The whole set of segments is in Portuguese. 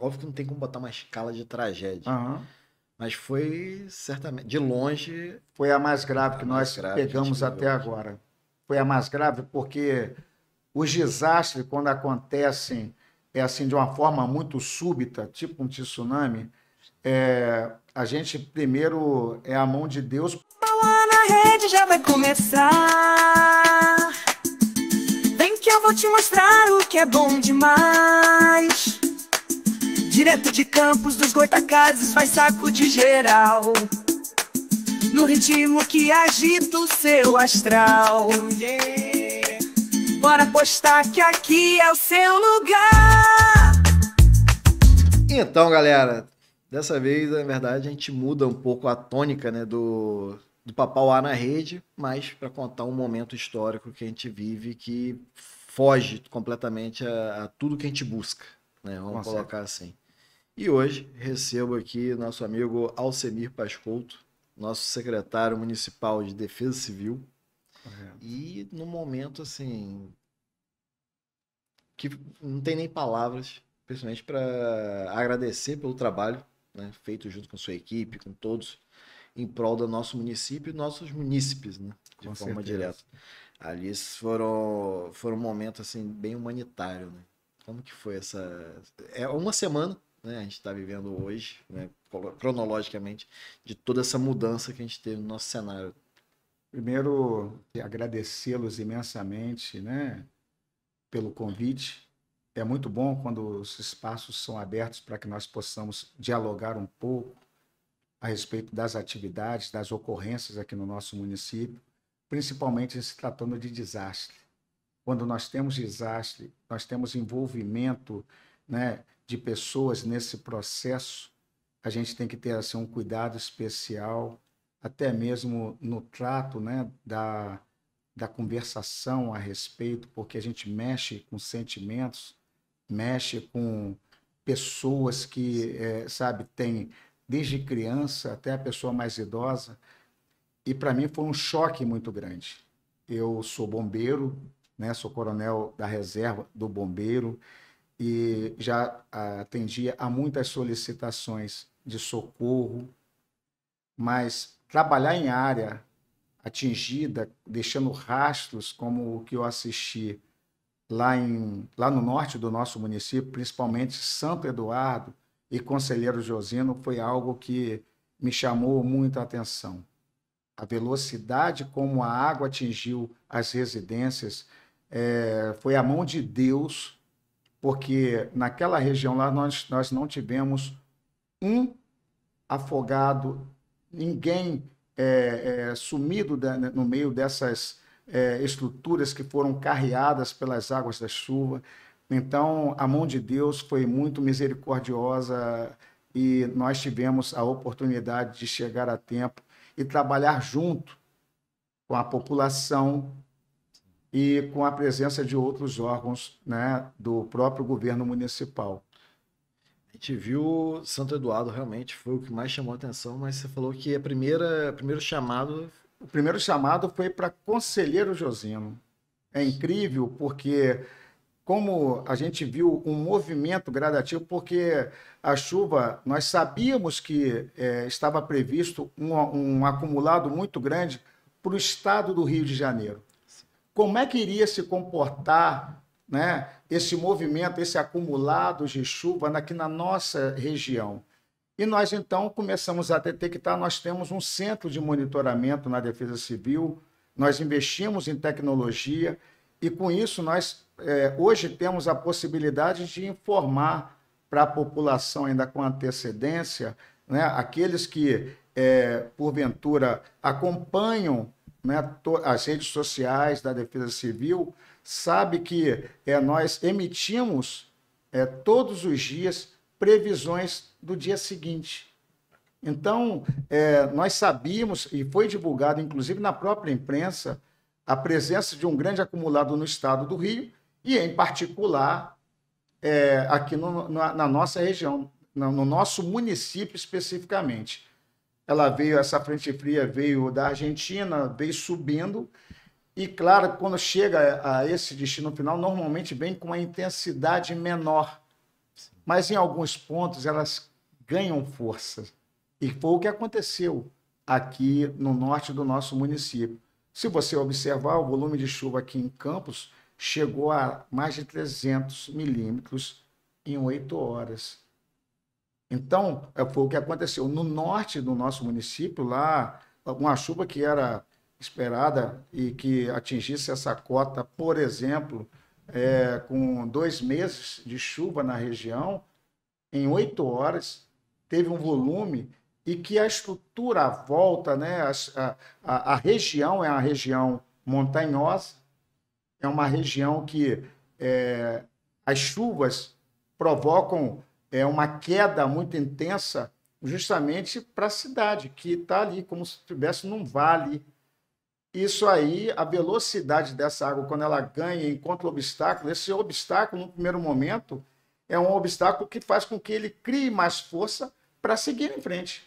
óbvio que não tem como botar uma escala de tragédia, Aham. mas foi certamente, de longe, Foi a mais grave que a mais nós grave que a gente pegamos até viveu. agora. Foi a mais grave porque os desastres, quando acontecem assim de uma forma muito súbita, tipo um tsunami, a gente primeiro é a mão de Deus. Bola na rede já vai começar. Vem que eu vou te mostrar o que é bom demais. Direto de Campos dos Goitacazes faz saco de geral. No ritmo que agita o seu astral. Yeah. Bora apostar que aqui é o seu lugar. Então, galera, dessa vez, na verdade, a gente muda um pouco a tônica, né, do Papauá na Rede, mas para contar um momento histórico que a gente vive que foge completamente a tudo que a gente busca, né? Vamos colocar assim. E hoje recebo aqui nosso amigo Alcemir Pascouto, nosso secretário municipal de Defesa Civil. E num momento assim que não tem nem palavras, principalmente para agradecer pelo trabalho, né, feito junto com sua equipe, com todos, em prol do nosso município e nossos munícipes, né, de Com forma certeza. direta. Ali foram um momento assim bem humanitário, né? Como que foi essa? É uma semana, né? A gente está vivendo hoje, né, cronologicamente, de toda essa mudança que a gente teve no nosso cenário. Primeiro, agradecê-los imensamente, né, pelo convite. É muito bom quando os espaços são abertos para que nós possamos dialogar um pouco a respeito das atividades, das ocorrências aqui no nosso município, principalmente se tratando de desastre. Quando nós temos desastre, nós temos envolvimento, né, de pessoas nesse processo, a gente tem que ter assim, um cuidado especial, até mesmo no trato, né, da conversação a respeito, porque a gente mexe com sentimentos, mexe com pessoas que, sabe, tem desde criança até a pessoa mais idosa. E para mim foi um choque muito grande. Eu sou bombeiro, né, sou coronel da reserva do bombeiro e já atendia a muitas solicitações de socorro, mas trabalhar em área atingida, deixando rastros como o que eu assisti lá no norte do nosso município, principalmente Santo Eduardo e Conselheiro Josino, foi algo que me chamou muita atenção. A velocidade como a água atingiu as residências foi a mão de Deus, porque naquela região lá nós não tivemos um afogado, ninguém sumido no meio dessas estruturas que foram carreadas pelas águas da chuva. Então, a mão de Deus foi muito misericordiosa e nós tivemos a oportunidade de chegar a tempo e trabalhar junto com a população e com a presença de outros órgãos, né, do próprio governo municipal. A gente viu Santo Eduardo, realmente foi o que mais chamou a atenção, mas você falou que o primeiro chamado... O primeiro chamado foi para Conselheiro Josino. É incrível porque como a gente viu um movimento gradativo, porque a chuva, nós sabíamos que estava previsto um acumulado muito grande para o estado do Rio de Janeiro. Como é que iria se comportar, né, esse movimento, esse acumulado de chuva aqui na nossa região? E nós, então, começamos a detectar, nós temos um centro de monitoramento na Defesa Civil, nós investimos em tecnologia e, com isso, nós hoje temos a possibilidade de informar para a população ainda com antecedência, né, aqueles que, porventura, acompanham, né, as redes sociais da Defesa Civil, sabe que nós emitimos todos os dias previsões do dia seguinte. Então, nós sabíamos, e foi divulgado, inclusive na própria imprensa, a presença de um grande acumulado no estado do Rio, e em particular aqui na nossa região, no nosso município especificamente. Essa frente fria veio da Argentina, veio subindo, e claro, quando chega a esse destino final, normalmente vem com uma intensidade menor. mas em alguns pontos elas ganham força. E foi o que aconteceu aqui no norte do nosso município. Se você observar, o volume de chuva aqui em Campos chegou a mais de 300 milímetros em 8 horas. Então, foi o que aconteceu. No norte do nosso município, lá, uma chuva que era esperada e que atingisse essa cota, por exemplo, com 2 meses de chuva na região, em 8 horas, teve um volume e que a estrutura à volta, né, a região é uma região montanhosa, é uma região que as chuvas provocam uma queda muito intensa justamente para a cidade, que está ali como se estivesse num vale. Isso aí, a velocidade dessa água, quando ela ganha e encontra o obstáculo, esse obstáculo, no primeiro momento, é um obstáculo que faz com que ele crie mais força para seguir em frente.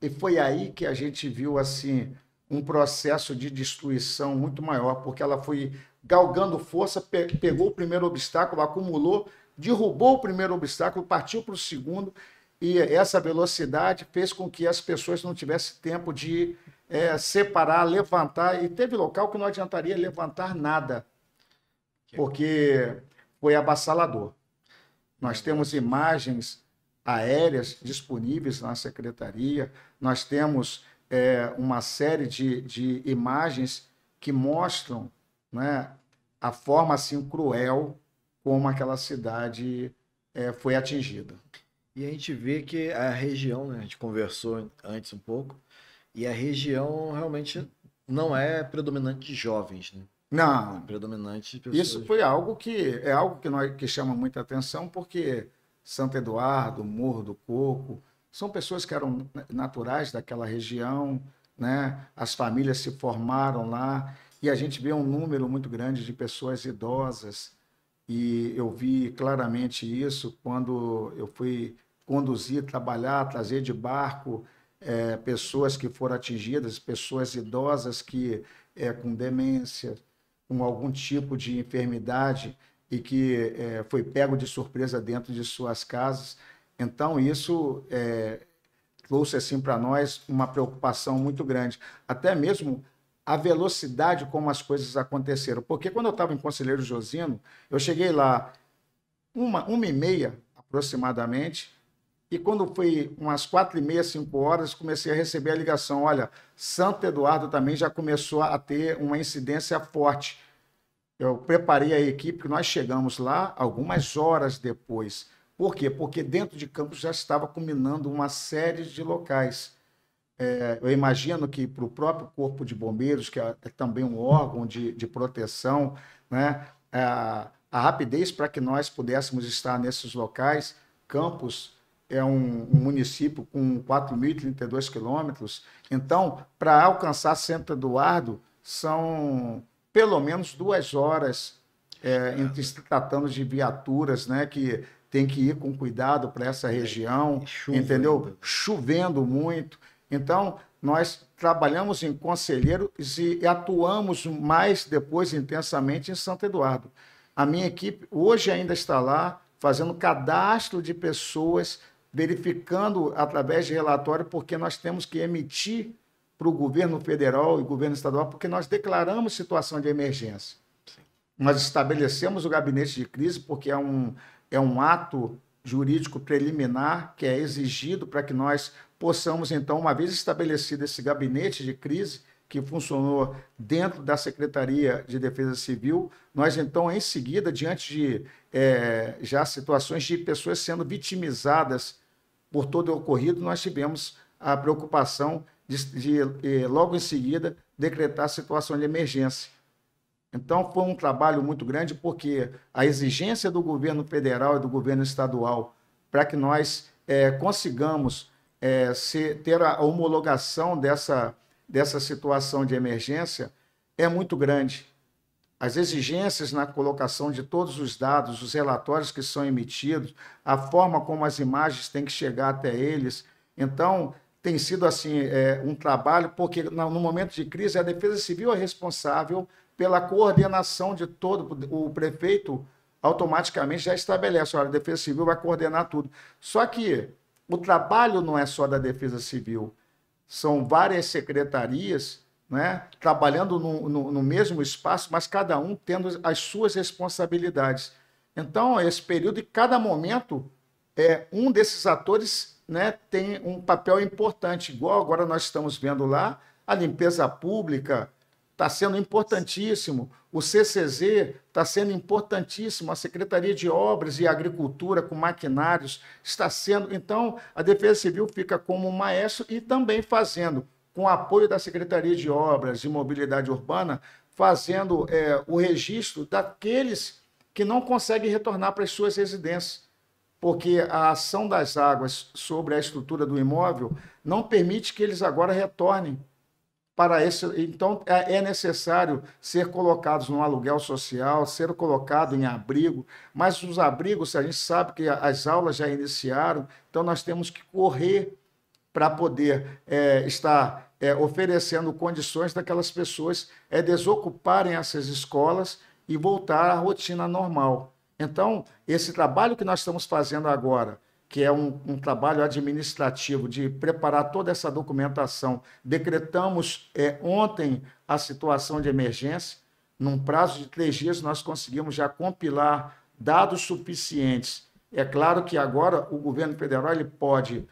E foi aí que a gente viu assim um processo de destruição muito maior, porque ela foi galgando força, pegou o primeiro obstáculo, acumulou, derrubou o primeiro obstáculo, partiu para o segundo, e essa velocidade fez com que as pessoas não tivessem tempo de separar, levantar, e teve local que não adiantaria levantar nada, porque foi avassalador. Nós temos imagens aéreas disponíveis na secretaria, nós temos uma série de imagens que mostram, né, a forma assim cruel como aquela cidade foi atingida. E a gente vê que a região, né, a gente conversou antes um pouco, e a região realmente não é predominante de jovens, né? Não. É predominante de pessoas. Isso foi algo que chama muita atenção, porque Santo Eduardo, Morro do Coco, são pessoas que eram naturais daquela região, né? As famílias se formaram lá, e a gente vê um número muito grande de pessoas idosas, e eu vi claramente isso quando eu fui conduzir, trabalhar, trazer de barco pessoas que foram atingidas, pessoas idosas que com demência, com algum tipo de enfermidade e que foi pego de surpresa dentro de suas casas. Então, isso trouxe assim, para nós uma preocupação muito grande. Até mesmo a velocidade como as coisas aconteceram. Porque quando eu estava em Conselheiro Josino, eu cheguei lá 1h30 aproximadamente, e quando foi umas 4h30, 5 horas, comecei a receber a ligação. Olha, Santo Eduardo também já começou a ter uma incidência forte. Eu preparei a equipe, nós chegamos lá algumas horas depois. Por quê? Porque dentro de Campos já estava culminando uma série de locais. Eu imagino que para o próprio Corpo de Bombeiros, que é também um órgão de proteção, né, a rapidez para que nós pudéssemos estar nesses locais. Campos é um município com 4.032 quilômetros, então, para alcançar Santo Eduardo, são pelo menos 2 horas, se tratando de viaturas, né, que tem que ir com cuidado para essa região, entendeu? Chovendo muito. Então, nós trabalhamos em Conselheiros e atuamos mais depois intensamente em Santo Eduardo. A minha equipe hoje ainda está lá, fazendo cadastro de pessoas, verificando através de relatório, porque nós temos que emitir para o governo federal e governo estadual, porque nós declaramos situação de emergência. Sim. Nós estabelecemos o gabinete de crise, porque é um ato jurídico preliminar que é exigido para que nós possamos, então, uma vez estabelecido esse gabinete de crise, que funcionou dentro da Secretaria de Defesa Civil, nós, então, em seguida, diante de já situações de pessoas sendo vitimizadas por todo o ocorrido, nós tivemos a preocupação de logo em seguida, decretar a situação de emergência. Então, foi um trabalho muito grande, porque a exigência do governo federal e do governo estadual para que nós consigamos ter a homologação dessa situação de emergência é muito grande. As exigências na colocação de todos os dados, os relatórios que são emitidos, a forma como as imagens têm que chegar até eles. Então, tem sido assim um trabalho, porque no momento de crise, a Defesa Civil é responsável pela coordenação de todo. O prefeito automaticamente já estabelece, olha, a Defesa Civil vai coordenar tudo. Só que o trabalho não é só da Defesa Civil, são várias secretarias, né, trabalhando no mesmo espaço, mas cada um tendo as suas responsabilidades. Então, esse período, e cada momento, um desses atores, né, tem um papel importante, igual agora nós estamos vendo lá, a limpeza pública está sendo importantíssimo, o CCZ está sendo importantíssimo, a Secretaria de Obras e Agricultura com maquinários está sendo... Então, a Defesa Civil fica como um maestro e também fazendo, com o apoio da Secretaria de Obras e Mobilidade Urbana, fazendo o registro daqueles que não conseguem retornar para as suas residências, porque a ação das águas sobre a estrutura do imóvel não permite que eles agora retornem para esse. Então, é necessário ser colocados no aluguel social, ser colocado em abrigo, mas os abrigos, a gente sabe que as aulas já iniciaram, então nós temos que correr para poder estar oferecendo condições daquelas pessoas desocuparem essas escolas e voltar à rotina normal. Então, esse trabalho que nós estamos fazendo agora, que é um trabalho administrativo de preparar toda essa documentação, decretamos ontem a situação de emergência, num prazo de 3 dias nós conseguimos já compilar dados suficientes. É claro que agora o governo federal ele pode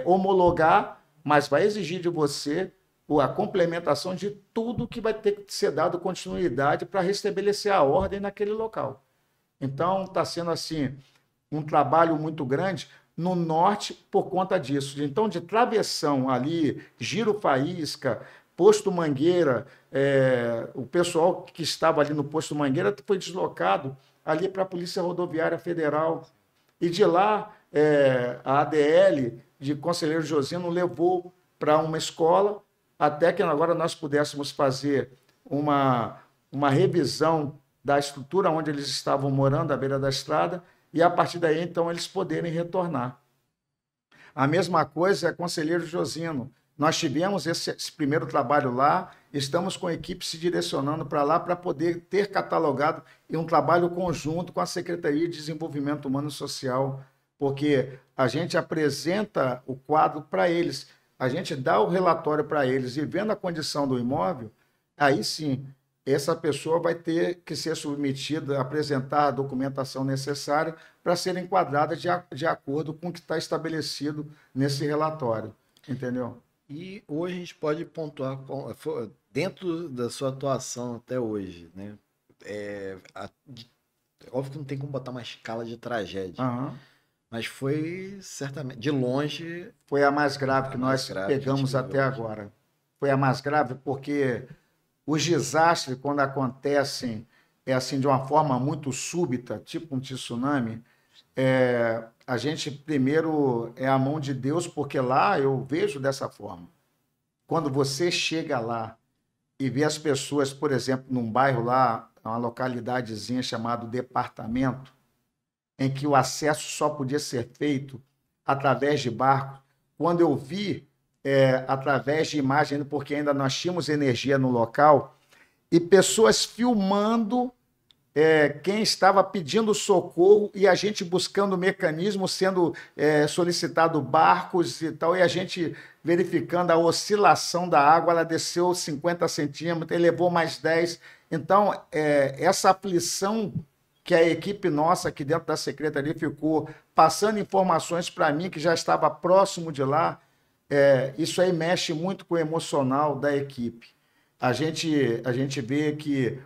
homologar, mas vai exigir de você a complementação de tudo que vai ter que ser dado continuidade para restabelecer a ordem naquele local. Então, está sendo assim um trabalho muito grande no norte por conta disso. Então, de Travessão ali, Giro Faísca, Posto Mangueira, o pessoal que estava ali no Posto Mangueira foi deslocado ali para a Polícia Rodoviária Federal. E de lá, a ADL de Conselheiro Josino levou para uma escola, até que agora nós pudéssemos fazer uma revisão da estrutura onde eles estavam morando, à beira da estrada, e a partir daí, então, eles poderem retornar. A mesma coisa é Conselheiro Josino. Nós tivemos esse primeiro trabalho lá, estamos com a equipe se direcionando para lá para poder ter catalogado e um trabalho conjunto com a Secretaria de Desenvolvimento Humano e Social, porque a gente apresenta o quadro para eles, a gente dá o relatório para eles e vendo a condição do imóvel, aí sim, essa pessoa vai ter que ser submetida, apresentar a documentação necessária para ser enquadrada de acordo com o que está estabelecido nesse relatório, entendeu? E hoje a gente pode pontuar, dentro da sua atuação até hoje, né? Óbvio que não tem como botar uma escala de tragédia, mas foi certamente, de longe... Foi a mais grave que nós pegamos até agora. Foi a mais grave porque... Os desastres, quando acontecem assim, de uma forma muito súbita, tipo um tsunami, a gente primeiro é a mão de Deus, porque lá eu vejo dessa forma. Quando você chega lá e vê as pessoas, por exemplo, num bairro lá, uma localidadezinha chamada Departamento, em que o acesso só podia ser feito através de barco, quando eu vi através de imagem, porque ainda nós tínhamos energia no local, e pessoas filmando quem estava pedindo socorro e a gente buscando mecanismo, sendo solicitado barcos e tal, e a gente verificando a oscilação da água, ela desceu 50 centímetros, elevou mais 10. Então, essa aflição que a equipe nossa aqui dentro da Secretaria ficou passando informações para mim, que já estava próximo de lá, isso aí mexe muito com o emocional da equipe. A gente vê que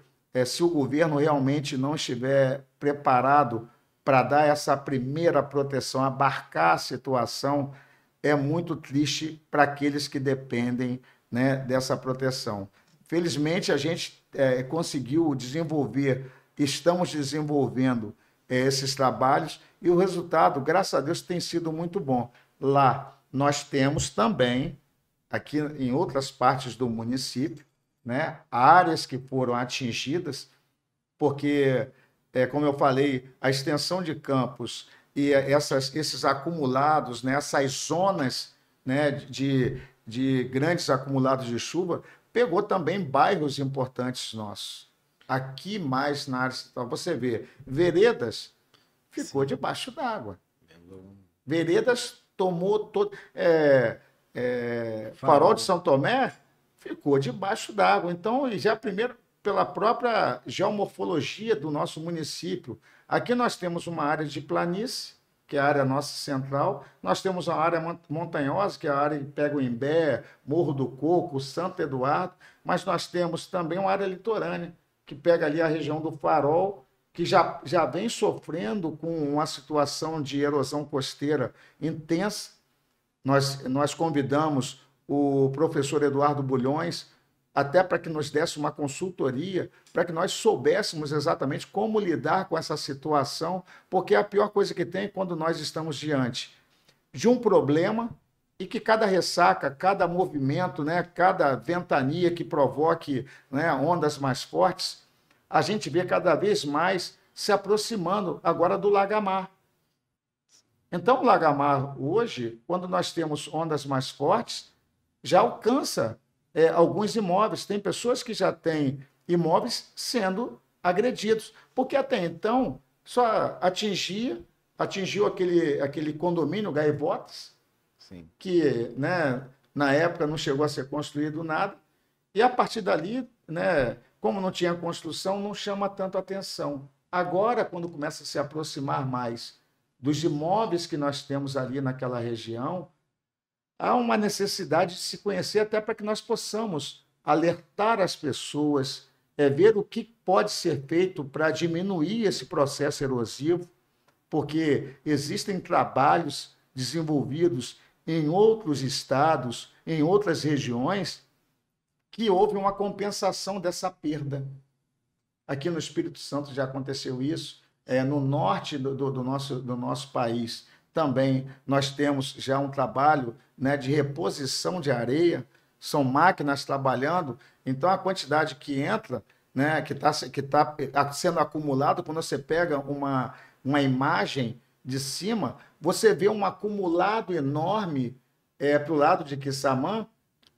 se o governo realmente não estiver preparado para dar essa primeira proteção, abarcar a situação, é muito triste para aqueles que dependem, né, dessa proteção. Felizmente, a gente conseguiu desenvolver, estamos desenvolvendo esses trabalhos e o resultado, graças a Deus, tem sido muito bom. Lá, nós temos também, aqui em outras partes do município, né, áreas que foram atingidas, porque, como eu falei, a extensão de campos e esses acumulados, né, essas zonas, né, de grandes acumulados de chuva, pegou também bairros importantes nossos. aqui mais na área central, você vê, Veredas ficou debaixo d'água. Veredas tomou todo... Farol de São Tomé ficou debaixo d'água. Então, já primeiro, pela própria geomorfologia do nosso município, aqui nós temos uma área de planície, que é a área nossa central, nós temos uma área montanhosa, que é a área de Pegoimbé, Morro do Coco, Santo Eduardo, mas nós temos também uma área litorânea, que pega ali a região do Farol, que já vem sofrendo com uma situação de erosão costeira intensa. Nós convidamos o professor Eduardo Bulhões, até para que nos desse uma consultoria, para que nós soubéssemos exatamente como lidar com essa situação, porque a pior coisa que tem é quando nós estamos diante de um problema e que cada ressaca, cada movimento, né, cada ventania que provoque, né, ondas mais fortes, a gente vê cada vez mais se aproximando agora do Lagamar. Então, o Lagamar, hoje, quando nós temos ondas mais fortes, já alcança alguns imóveis. Tem pessoas que já têm imóveis sendo agredidos, porque até então só atingiu aquele condomínio Gaivotas, sim, que, né, na época não chegou a ser construído nada, e a partir dali, né, como não tinha construção, não chama tanto atenção. Agora, quando começa a se aproximar mais dos imóveis que nós temos ali naquela região, há uma necessidade de se conhecer até para que nós possamos alertar as pessoas, ver o que pode ser feito para diminuir esse processo erosivo, porque existem trabalhos desenvolvidos em outros estados, em outras regiões, que houve uma compensação dessa perda. Aqui no Espírito Santo já aconteceu isso, no norte do nosso país também nós temos já um trabalho, né, de reposição de areia, são máquinas trabalhando, então a quantidade que entra, né, que tá sendo acumulado, quando você pega uma imagem de cima, você vê um acumulado enorme para o lado de Quissamã,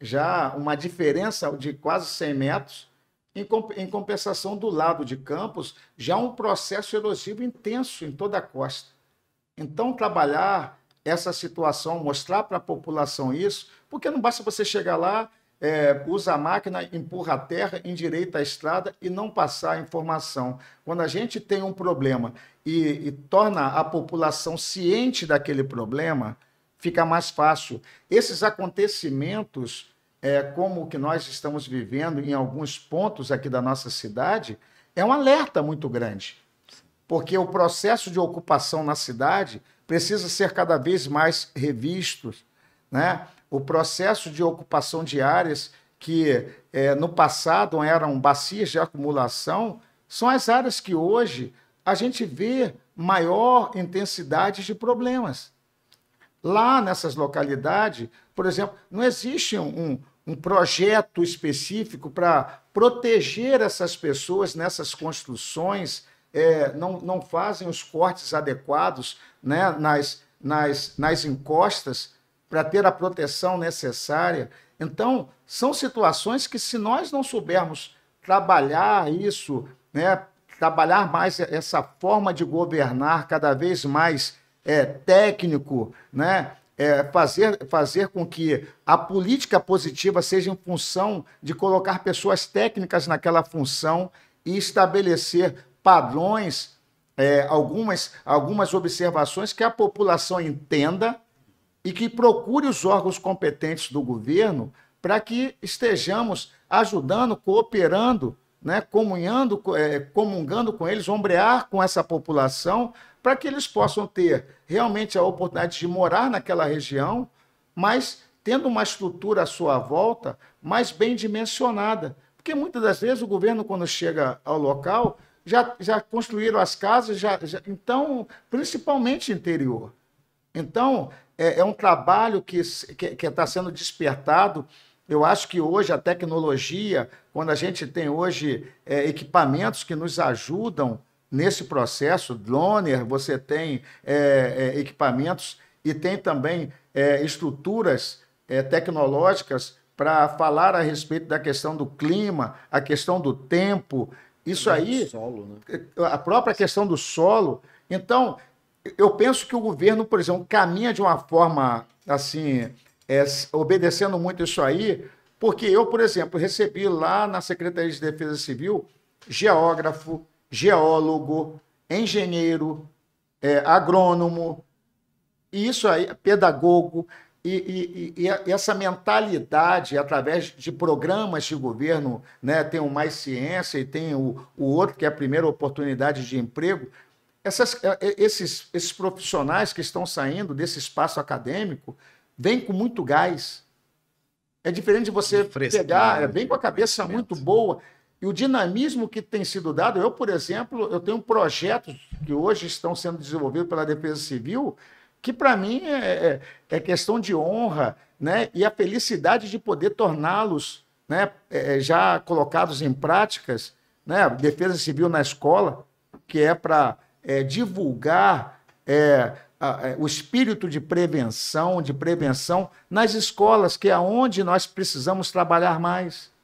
já uma diferença de quase 100 metros, em compensação do lado de Campos, já um processo erosivo intenso em toda a costa. Então, trabalhar essa situação, mostrar para a população isso, porque não basta você chegar lá, usa a máquina, empurra a terra, endireita a estrada e não passar a informação. Quando a gente tem um problema e torna a população ciente daquele problema, fica mais fácil. Esses acontecimentos, como o que nós estamos vivendo em alguns pontos aqui da nossa cidade, é um alerta muito grande. Porque o processo de ocupação na cidade precisa ser cada vez mais revisto, né? O processo de ocupação de áreas que no passado eram bacias de acumulação, são as áreas que hoje a gente vê maior intensidade de problemas. Lá nessas localidades, por exemplo, não existe um projeto específico para proteger essas pessoas nessas construções, não fazem os cortes adequados, né, nas encostas para ter a proteção necessária. Então, são situações que, se nós não soubermos trabalhar isso, né, trabalhar mais essa forma de governar cada vez mais técnico, né, fazer com que a política positiva seja em função de colocar pessoas técnicas naquela função e estabelecer padrões, algumas observações que a população entenda e que procure os órgãos competentes do governo para que estejamos ajudando, cooperando, né, comungando com eles, ombrear com essa população, para que eles possam ter realmente a oportunidade de morar naquela região, mas tendo uma estrutura à sua volta mais bem dimensionada. Porque muitas das vezes o governo, quando chega ao local, já construíram as casas, então, principalmente interior. Então, é um trabalho que está sendo despertado. Eu acho que hoje a tecnologia, quando a gente tem hoje equipamentos que nos ajudam nesse processo, droner, você tem equipamentos e tem também estruturas tecnológicas para falar a respeito da questão do clima, a questão do tempo, Isso aí, Solo, né? a própria questão do solo. Então, eu penso que o governo, por exemplo, caminha de uma forma assim, obedecendo muito isso aí, porque eu, por exemplo, recebi lá na Secretaria de Defesa Civil geógrafo, geólogo, engenheiro, agrônomo, e isso aí, pedagogo, e essa mentalidade, através de programas de governo, né, tem o Mais Ciência e tem o outro, que é a primeira oportunidade de emprego, esses profissionais que estão saindo desse espaço acadêmico vêm com muito gás. É diferente de você pegar, vem com a cabeça muito boa. E o dinamismo que tem sido dado, eu, por exemplo, eu tenho projetos que hoje estão sendo desenvolvidos pela Defesa Civil, que para mim é questão de honra, né? E a felicidade de poder torná-los, né, já colocados em práticas, né? Defesa Civil na escola, que é para divulgar o espírito de prevenção nas escolas, que é onde nós precisamos trabalhar mais.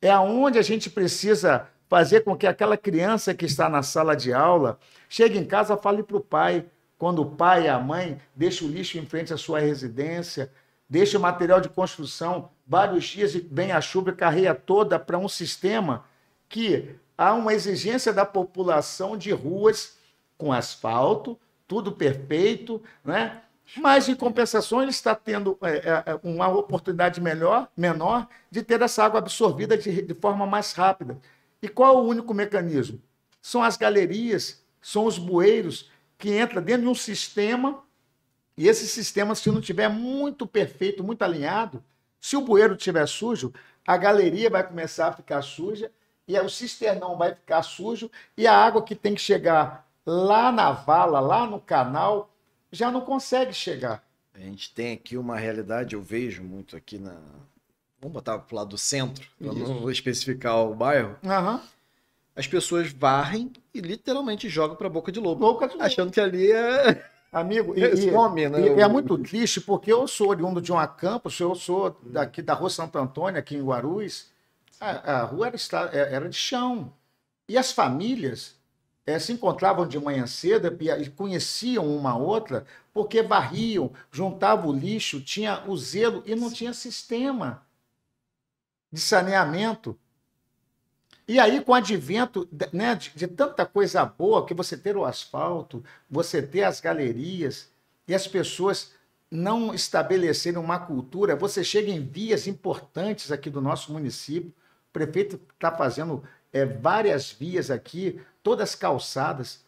É aonde a gente precisa fazer com que aquela criança que está na sala de aula chegue em casa e fale para o pai, quando o pai e a mãe deixam o lixo em frente à sua residência, deixa o material de construção vários dias e vem a chuva e carreia toda para um sistema que há uma exigência da população de ruas com asfalto, tudo perfeito, né? Mas, em compensação, ele está tendo uma oportunidade menor de ter essa água absorvida de forma mais rápida. E qual é o único mecanismo? São as galerias, são os bueiros que entram dentro de um sistema, e esse sistema, se não estiver muito perfeito, muito alinhado, se o bueiro estiver sujo, a galeria vai começar a ficar suja, e o cisternão vai ficar sujo, e a água que tem que chegar lá na vala, lá no canal, já não consegue chegar. A gente tem aqui uma realidade, eu vejo muito aqui na... Vamos botar para o lado do centro, eu não vou especificar o bairro. Uhum. As pessoas varrem e literalmente jogam para boca de lobo, achando que ali é... Amigo, some, né? E é muito triste, porque eu sou oriundo de uma campus, eu sou daqui da Rua Santo Antônio, aqui em Guarulhos, a rua era de chão. E as famílias se encontravam de manhã cedo e conheciam uma outra, porque varriam, juntavam o lixo, tinha o zelo e não tinha sistema de saneamento. E aí, com o advento, né, de tanta coisa boa, que você ter o asfalto, você ter as galerias, e as pessoas não estabelecerem uma cultura, você chega em vias importantes aqui do nosso município, o prefeito está fazendo várias vias aqui, todas calçadas,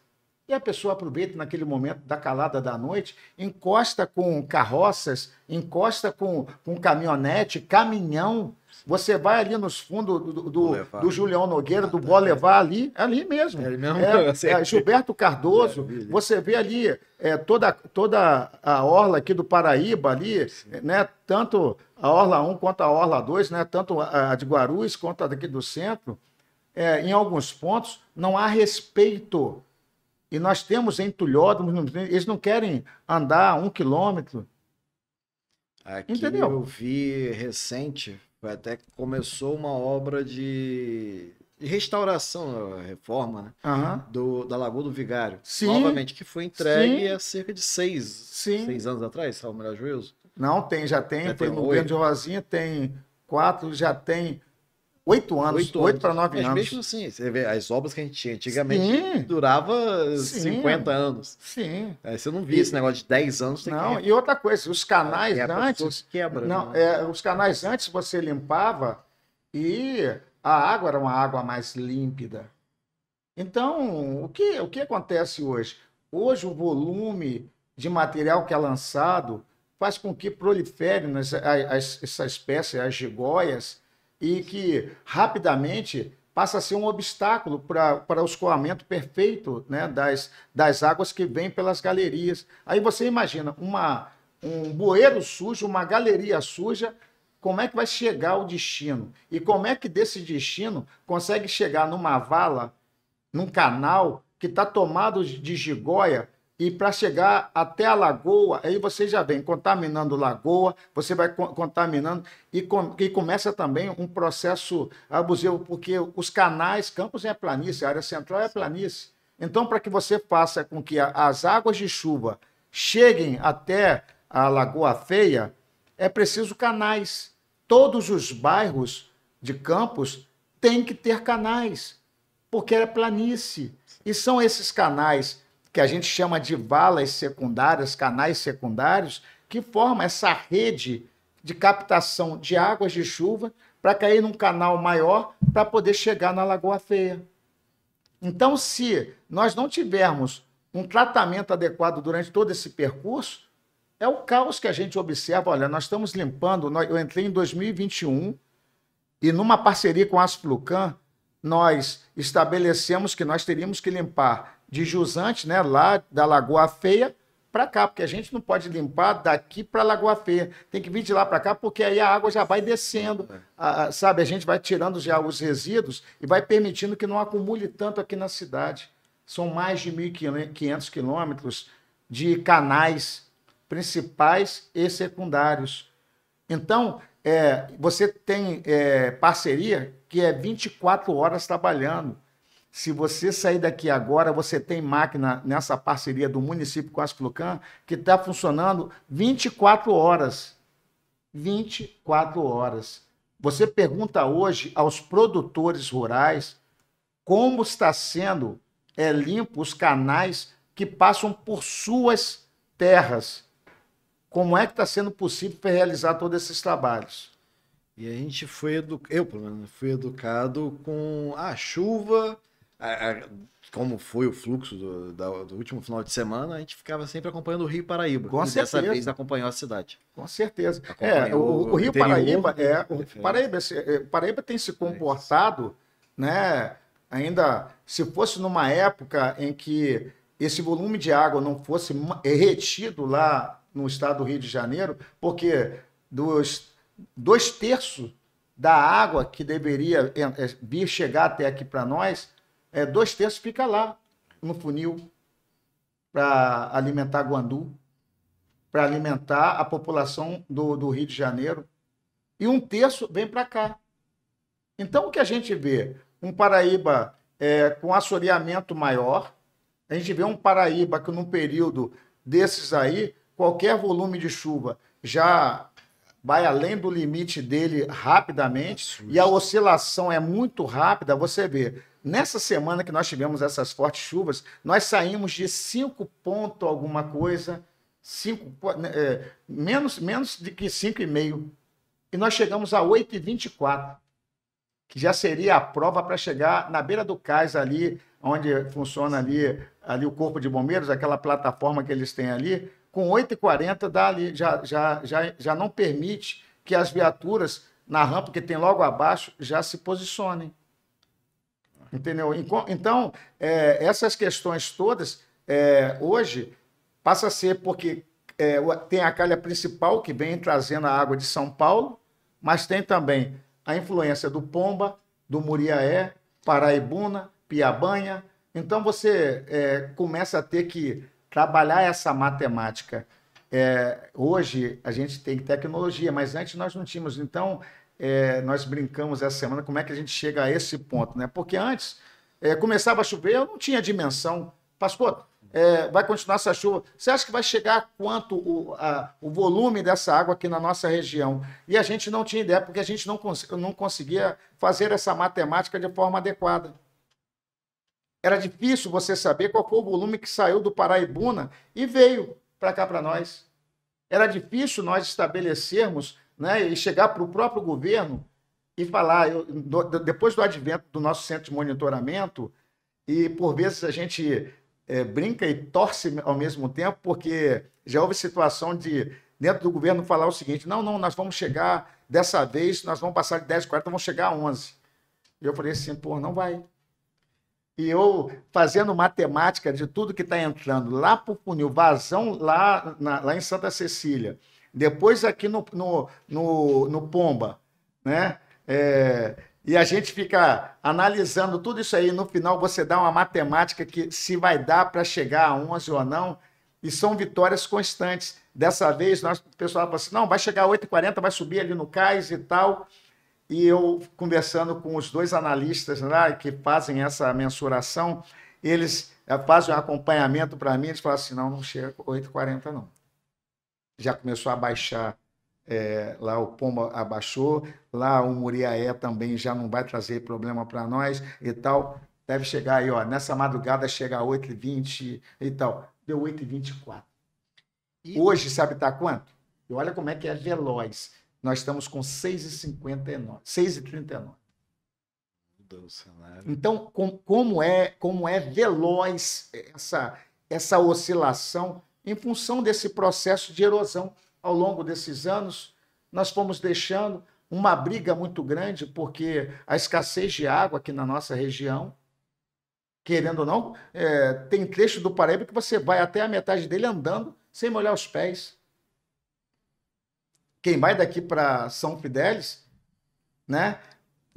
e a pessoa aproveita naquele momento da calada da noite, encosta com carroças, encosta com caminhonete, caminhão. Você vai ali nos fundos do Julião Nogueira, do Boulevard, ali mesmo. Gilberto Cardoso, você vê ali toda a orla aqui do Paraíba, ali, né, tanto a orla 1 quanto a orla 2, né, tanto a de Guarulhos quanto a daqui do centro. Em alguns pontos, não há respeito. E nós temos entulhódromos, eles não querem andar 1 quilômetro. Aqui entendeu? Eu vi recente, até que começou uma obra de restauração, reforma, né? Da Lagoa do Vigário. Sim. Novamente, que foi entregue Sim. há cerca de 6 anos atrás, salvo melhor juízo. Não, já tem. Foi no governo de Rosinha, tem 4, já tem 8 anos, 8 para 9 anos. Mas mesmo assim, você vê, as obras que a gente tinha antigamente durava 50 anos. Sim. Aí você não via esse negócio de 10 anos. E outra coisa, os canais antes... Quebra, os canais antes você limpava e a água era uma água mais límpida. Então, o que acontece hoje? Hoje o volume de material que é lançado faz com que proliferem essa espécie, as jiboias, e que rapidamente passa a ser um obstáculo para o escoamento perfeito, né, das águas que vêm pelas galerias. Aí você imagina um bueiro sujo, uma galeria suja, como é que vai chegar ao destino? E como é que desse destino consegue chegar numa vala, num canal que está tomado de jiboia, e para chegar até a lagoa, aí você já vem contaminando lagoa, você vai contaminando e começa também um processo abusivo, porque os canais, Campos é planície, a área central é planície. Então, para que você faça com que as águas de chuva cheguem até a Lagoa Feia, é preciso canais. Todos os bairros de Campos têm que ter canais, porque é planície. E são esses canais que a gente chama de valas secundárias, canais secundários, que formam essa rede de captação de águas de chuva para cair num canal maior para poder chegar na Lagoa Feia. Então, se nós não tivermos um tratamento adequado durante todo esse percurso, é o caos que a gente observa. Olha, nós estamos limpando, eu entrei em 2021 e numa parceria com a Asflucan, nós estabelecemos que nós teríamos que limpar de jusante, né, lá da Lagoa Feia para cá, porque a gente não pode limpar daqui para a Lagoa Feia, tem que vir de lá para cá, porque aí a água já vai descendo, sabe? A gente vai tirando já os resíduos e vai permitindo que não acumule tanto aqui na cidade. São mais de 1.500 quilômetros de canais principais e secundários. Então, você tem parceria que é 24 horas trabalhando. Se você sair daqui agora, você tem máquina nessa parceria do município com a Asflucan que está funcionando 24 horas. 24 horas. Você pergunta hoje aos produtores rurais como está sendo limpo os canais que passam por suas terras. Como é que está sendo possível realizar todos esses trabalhos? E a gente foi eu, pelo menos, fui educado com a chuva, como foi o fluxo do último final de semana, a gente ficava sempre acompanhando o Rio Paraíba. Com certeza. Dessa vez acompanhou a cidade. Com certeza. O Rio Paraíba, Paraíba tem se comportado, né? Ainda se fosse numa época em que esse volume de água não fosse retido lá no estado do Rio de Janeiro, porque dos 2/3 da água que deveria vir chegar até aqui para nós, 2/3 fica lá no funil para alimentar Guandu, para alimentar a população do Rio de Janeiro, e 1/3 vem para cá. Então, o que a gente vê? Um Paraíba com assoreamento maior, a gente vê um Paraíba que, num período desses aí, qualquer volume de chuva já vai além do limite dele rapidamente, e a oscilação é muito rápida. Você vê, nessa semana que nós tivemos essas fortes chuvas, nós saímos de 5 ponto alguma coisa, menos de que 5,5, e nós chegamos a 8,24, que já seria a prova para chegar na beira do cais ali, onde funciona ali o Corpo de Bombeiros, aquela plataforma que eles têm ali. Com 8,40 dá ali, já não permite que as viaturas na rampa que tem logo abaixo já se posicionem. Entendeu? Então, essas questões todas, hoje, passa a ser porque tem a calha principal que vem trazendo a água de São Paulo, mas tem também a influência do Pomba, do Muriaé, Paraibuna, Piabanha. Então, você começa a ter que trabalhar essa matemática. Hoje a gente tem tecnologia, mas antes nós não tínhamos. Então, nós brincamos essa semana como é que a gente chega a esse ponto, né? Porque antes começava a chover, eu não tinha dimensão. Pastor, vai continuar essa chuva. Você acha que vai chegar a quanto o volume dessa água aqui na nossa região? E a gente não tinha ideia, porque a gente não conseguia fazer essa matemática de forma adequada. Era difícil você saber qual foi o volume que saiu do Paraibuna e veio para cá para nós. Era difícil nós estabelecermos, né, e chegar para o próprio governo e falar, depois do advento do nosso centro de monitoramento, e por vezes a gente brinca e torce ao mesmo tempo, porque já houve situação de, dentro do governo, falar o seguinte: não, nós vamos chegar, dessa vez, nós vamos passar de 10,40, vamos chegar a 11. E eu falei assim, não vai. E eu, fazendo matemática de tudo que está entrando lá para o funil, vazão lá em Santa Cecília, depois aqui no Pomba, né? E a gente fica analisando tudo isso aí, no final você dá uma matemática que se vai dar para chegar a 11 ou não, E são vitórias constantes. Dessa vez, o pessoal fala assim, não, vai chegar a 8h40, vai subir ali no cais e tal. E eu, conversando com os 2 analistas lá, que fazem essa mensuração, eles fazem um acompanhamento para mim, eles falam assim, não chega a 8h40 não. Já começou a baixar, lá o pombo abaixou, lá o Muriaé também já não vai trazer problema para nós e tal. Deve chegar aí, ó, nessa madrugada chega a 8h20 e tal. Deu 8h24. Hoje, sabe tá quanto? E olha como é que é veloz. Nós estamos com 6h59, 6h39. Então, como é veloz essa oscilação em função desse processo de erosão ao longo desses anos, nós fomos deixando uma briga muito grande, porque a escassez de água aqui na nossa região, querendo ou não, tem trecho do Paraíba que você vai até a metade dele andando sem molhar os pés. Quem vai daqui para São Fidélis, né,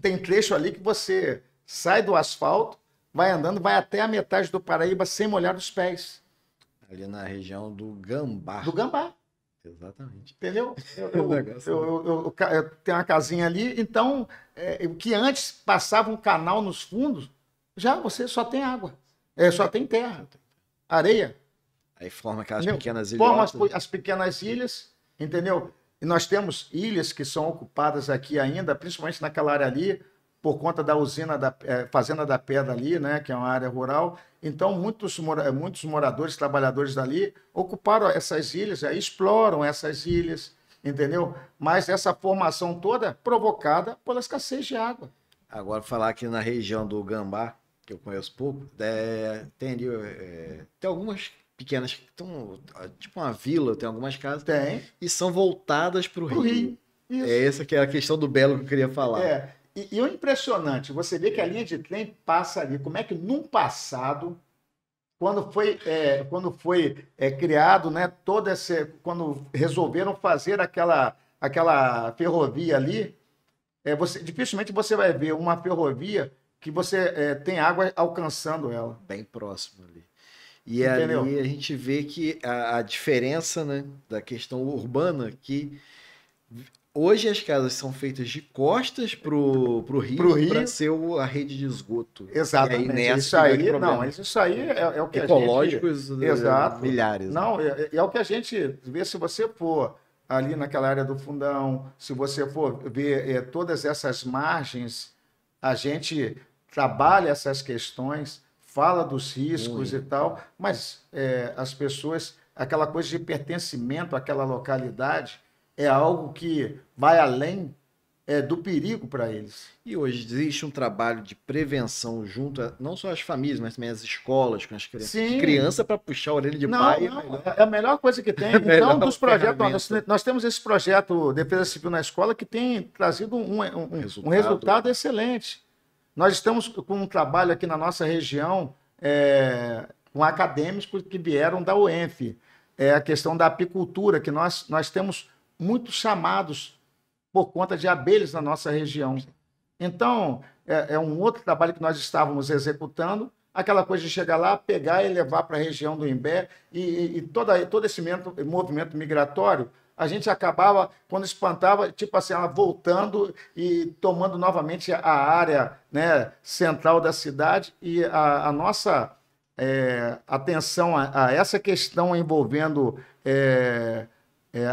tem trecho ali que você sai do asfalto, vai andando, vai até a metade do Paraíba sem molhar os pés. Ali na região do Gambá. Do Gambá. Exatamente. Entendeu? Eu tenho uma casinha ali, então, o que antes passava um canal nos fundos, já você só tem água, só tem terra, areia. Aí forma aquelas pequenas ilhas. Forma as pequenas ilhas, entendeu? E nós temos ilhas que são ocupadas aqui ainda, principalmente naquela área ali, por conta da usina da Fazenda da Pedra ali, né, que é uma área rural. Então, muitos moradores, trabalhadores dali, ocuparam essas ilhas, aí exploram essas ilhas, entendeu? Mas essa formação toda provocada pela escassez de água. Agora, falar aqui na região do Gambá, que eu conheço pouco, tem algumas pequenas que estão, tipo uma vila, tem algumas casas, e são voltadas para o rio. Isso. Essa que é a questão do Belo que eu queria falar. E o impressionante, você vê que a linha de trem passa ali. Como é que num passado, quando foi criado, né, quando resolveram fazer aquela ferrovia ali, dificilmente você vai ver uma ferrovia que você tem água alcançando ela. Bem próximo ali. E ali a gente vê que a diferença, né, da questão urbana, que hoje as casas são feitas de costas pro rio para ser a rede de esgoto. Exatamente. E aí, isso aí é o que ecológicos, exato. Milhares. Não, é o que a gente vê. Se você for ali naquela área do Fundão, se você for ver todas essas margens, a gente trabalha essas questões, fala dos riscos e tal, mas as pessoas, aquela coisa de pertencimento àquela localidade, é algo que vai além do perigo para eles. E hoje existe um trabalho de prevenção junto não só às famílias, mas também às escolas, com as crianças. Sim. Criança para puxar a orelha de pai. É a melhor coisa que tem. Então, dos projetos, nós temos esse projeto Defesa Civil na Escola que tem trazido um resultado excelente. Nós estamos com um trabalho aqui na nossa região com acadêmicos que vieram da UENF. A questão da apicultura, que nós temos muitos chamados por conta de abelhas na nossa região. Então, é um outro trabalho que nós estávamos executando, aquela coisa de chegar lá, pegar e levar para a região do Imbé, e todo esse movimento migratório, a gente acabava, quando espantava, tipo assim, voltando e tomando novamente a área, né, central da cidade, e a nossa atenção a essa questão envolvendo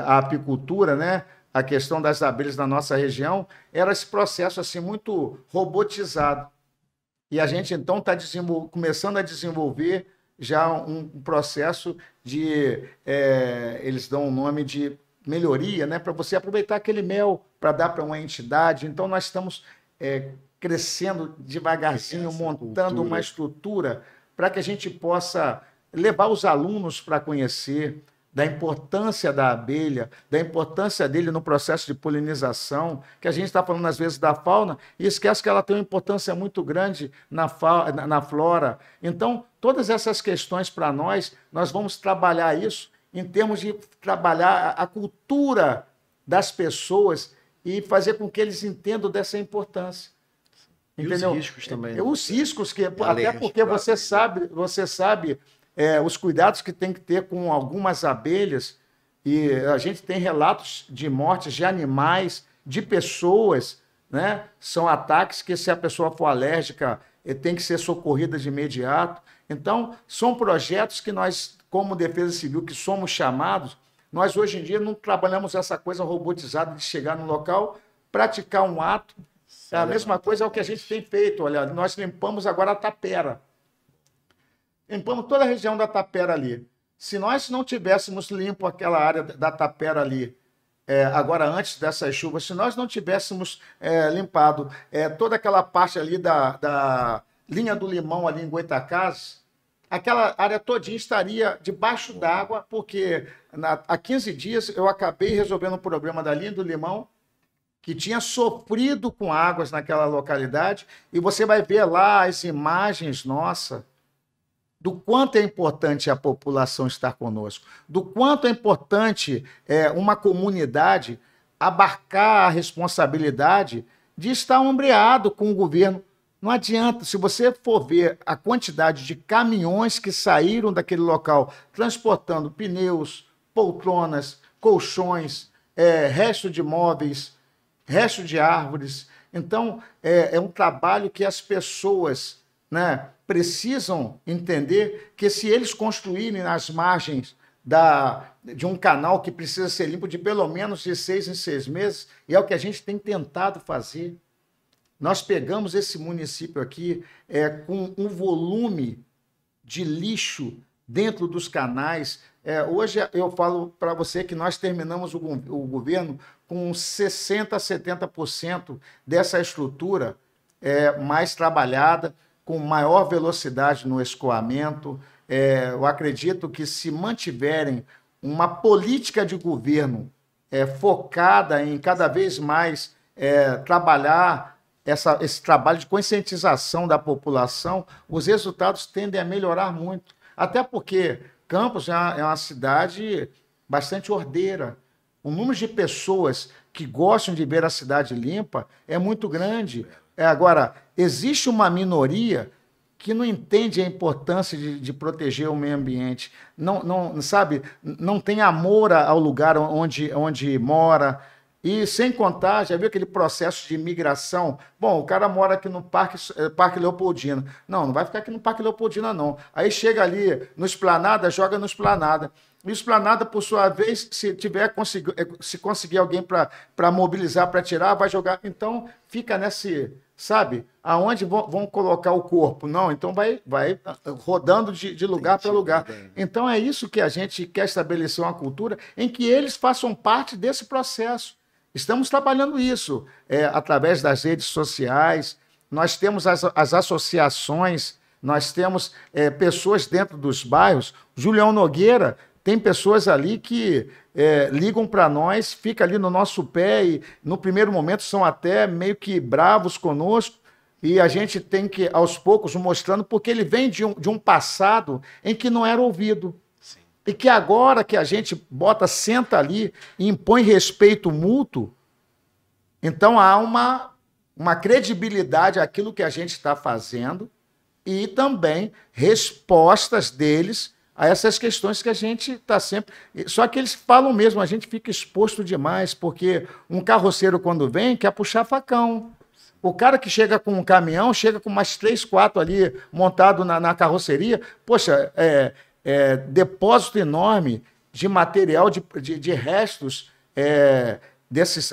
a apicultura, né, a questão das abelhas na nossa região, era esse processo assim muito robotizado. E a gente, então, está começando a desenvolver já um processo de... eles dão o nome de melhoria, né, para você aproveitar aquele mel para dar para uma entidade. Então, nós estamos crescendo devagarzinho, montando uma estrutura para que a gente possa levar os alunos para conhecer da importância da abelha, da importância dele no processo de polinização, que a gente está falando às vezes da fauna e esquece que ela tem uma importância muito grande na flora. Então, todas essas questões para nós vamos trabalhar isso em termos de trabalhar a cultura das pessoas e fazer com que eles entendam dessa importância. E entendeu? Os riscos também. Os riscos, até porque você sabe os cuidados que tem que ter com algumas abelhas, e a gente tem relatos de mortes de animais, de pessoas, né? São ataques que, se a pessoa for alérgica, tem que ser socorrida de imediato. Então, são projetos que nós, como Defesa Civil, que somos chamados, nós hoje em dia não trabalhamos essa coisa robotizada de chegar no local, praticar um ato. A mesma coisa é o que a gente tem feito. Olha, nós limpamos agora a Tapera. Limpamos toda a região da Tapera ali. Se nós não tivéssemos limpo aquela área da Tapera ali, agora antes dessas chuvas, se nós não tivéssemos limpado toda aquela parte ali da linha do Limão ali em Goitacazes, aquela área todinha estaria debaixo d'água, porque há 15 dias eu acabei resolvendo o problema da linha do Limão, que tinha sofrido com águas naquela localidade, e você vai ver lá as imagens, nossa, do quanto é importante a população estar conosco, do quanto é importante uma comunidade abarcar a responsabilidade de estar ombreado com o governo. Não adianta, se você for ver a quantidade de caminhões que saíram daquele local transportando pneus, poltronas, colchões, resto de móveis, resto de árvores. Então, é um trabalho que as pessoas, né, precisam entender que, se eles construírem nas margens de um canal que precisa ser limpo de pelo menos de 6 em 6 meses, e é o que a gente tem tentado fazer. Nós pegamos esse município aqui com um volume de lixo dentro dos canais. Hoje eu falo para você que nós terminamos o governo com 60% a 70% dessa estrutura mais trabalhada, com maior velocidade no escoamento. Eu acredito que, se mantiverem uma política de governo focada em cada vez mais trabalhar esse trabalho de conscientização da população, os resultados tendem a melhorar muito. Até porque Campos é uma cidade bastante ordeira. O número de pessoas que gostam de ver a cidade limpa é muito grande. Agora, existe uma minoria que não entende a importância de proteger o meio ambiente, não tem amor ao lugar onde mora. E, sem contar, já viu aquele processo de migração? Bom, o cara mora aqui no Parque Leopoldina. Não vai ficar aqui no Parque Leopoldina, não. Aí chega ali no Esplanada, joga no Esplanada. E o Esplanada, por sua vez, se conseguir alguém para mobilizar, para tirar, vai jogar. Então, fica nesse, sabe, aonde vão colocar o corpo? Não, então vai rodando de lugar para lugar. Então, é isso que a gente quer estabelecer, uma cultura em que eles façam parte desse processo. Estamos trabalhando isso através das redes sociais. Nós temos as associações, nós temos pessoas dentro dos bairros. Julião Nogueira tem pessoas ali que ligam para nós, ficam ali no nosso pé e, no primeiro momento, são até meio que bravos conosco, e a gente tem que, aos poucos, mostrando, porque ele vem de um passado em que não era ouvido. E que agora que a gente senta ali e impõe respeito mútuo, então há uma credibilidade àquilo que a gente está fazendo, e também respostas deles a essas questões que a gente está sempre... Só que eles falam mesmo, a gente fica exposto demais, porque um carroceiro, quando vem, quer puxar facão. O cara que chega com um caminhão, chega com umas 3, 4 ali montado na carroceria, poxa, depósito enorme de material, de restos desses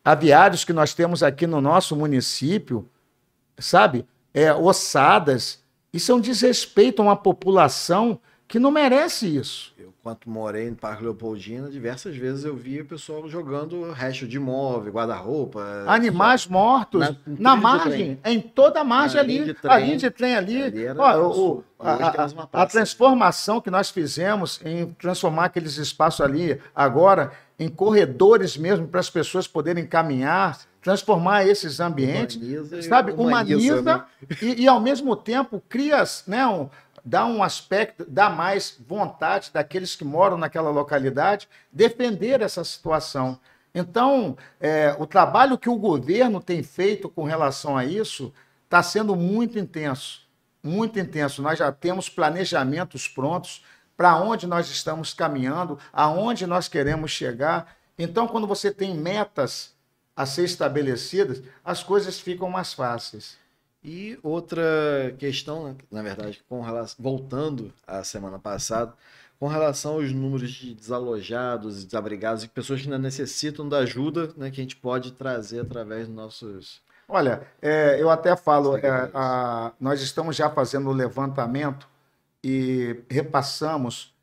aviários que nós temos aqui no nosso município, sabe? Ossadas. Isso é um desrespeito a uma população que não merece isso. Eu, quando morei no Parque Leopoldina, diversas vezes eu via o pessoal jogando resto de móvel, guarda-roupa. Animais mortos na margem, em toda a margem ali. A linha de trem ali. A transformação que nós fizemos em transformar aqueles espaços ali agora em corredores mesmo, para as pessoas poderem caminhar, transformar esses ambientes, humaniza, né? E ao mesmo tempo cria, né, dá um aspecto, dá mais vontade daqueles que moram naquela localidade defender essa situação. Então, o trabalho que o governo tem feito com relação a isso está sendo muito intenso. muito intenso. Nós já temos planejamentos prontos para onde nós estamos caminhando, aonde nós queremos chegar. Então, quando você tem metas a ser estabelecidas, as coisas ficam mais fáceis. E outra questão, na verdade, voltando à semana passada, com relação aos números de desalojados, desabrigados e pessoas que ainda necessitam da ajuda, né, que a gente pode trazer através dos nossos... Olha, eu até falo, nós estamos já fazendo o levantamento e repassamos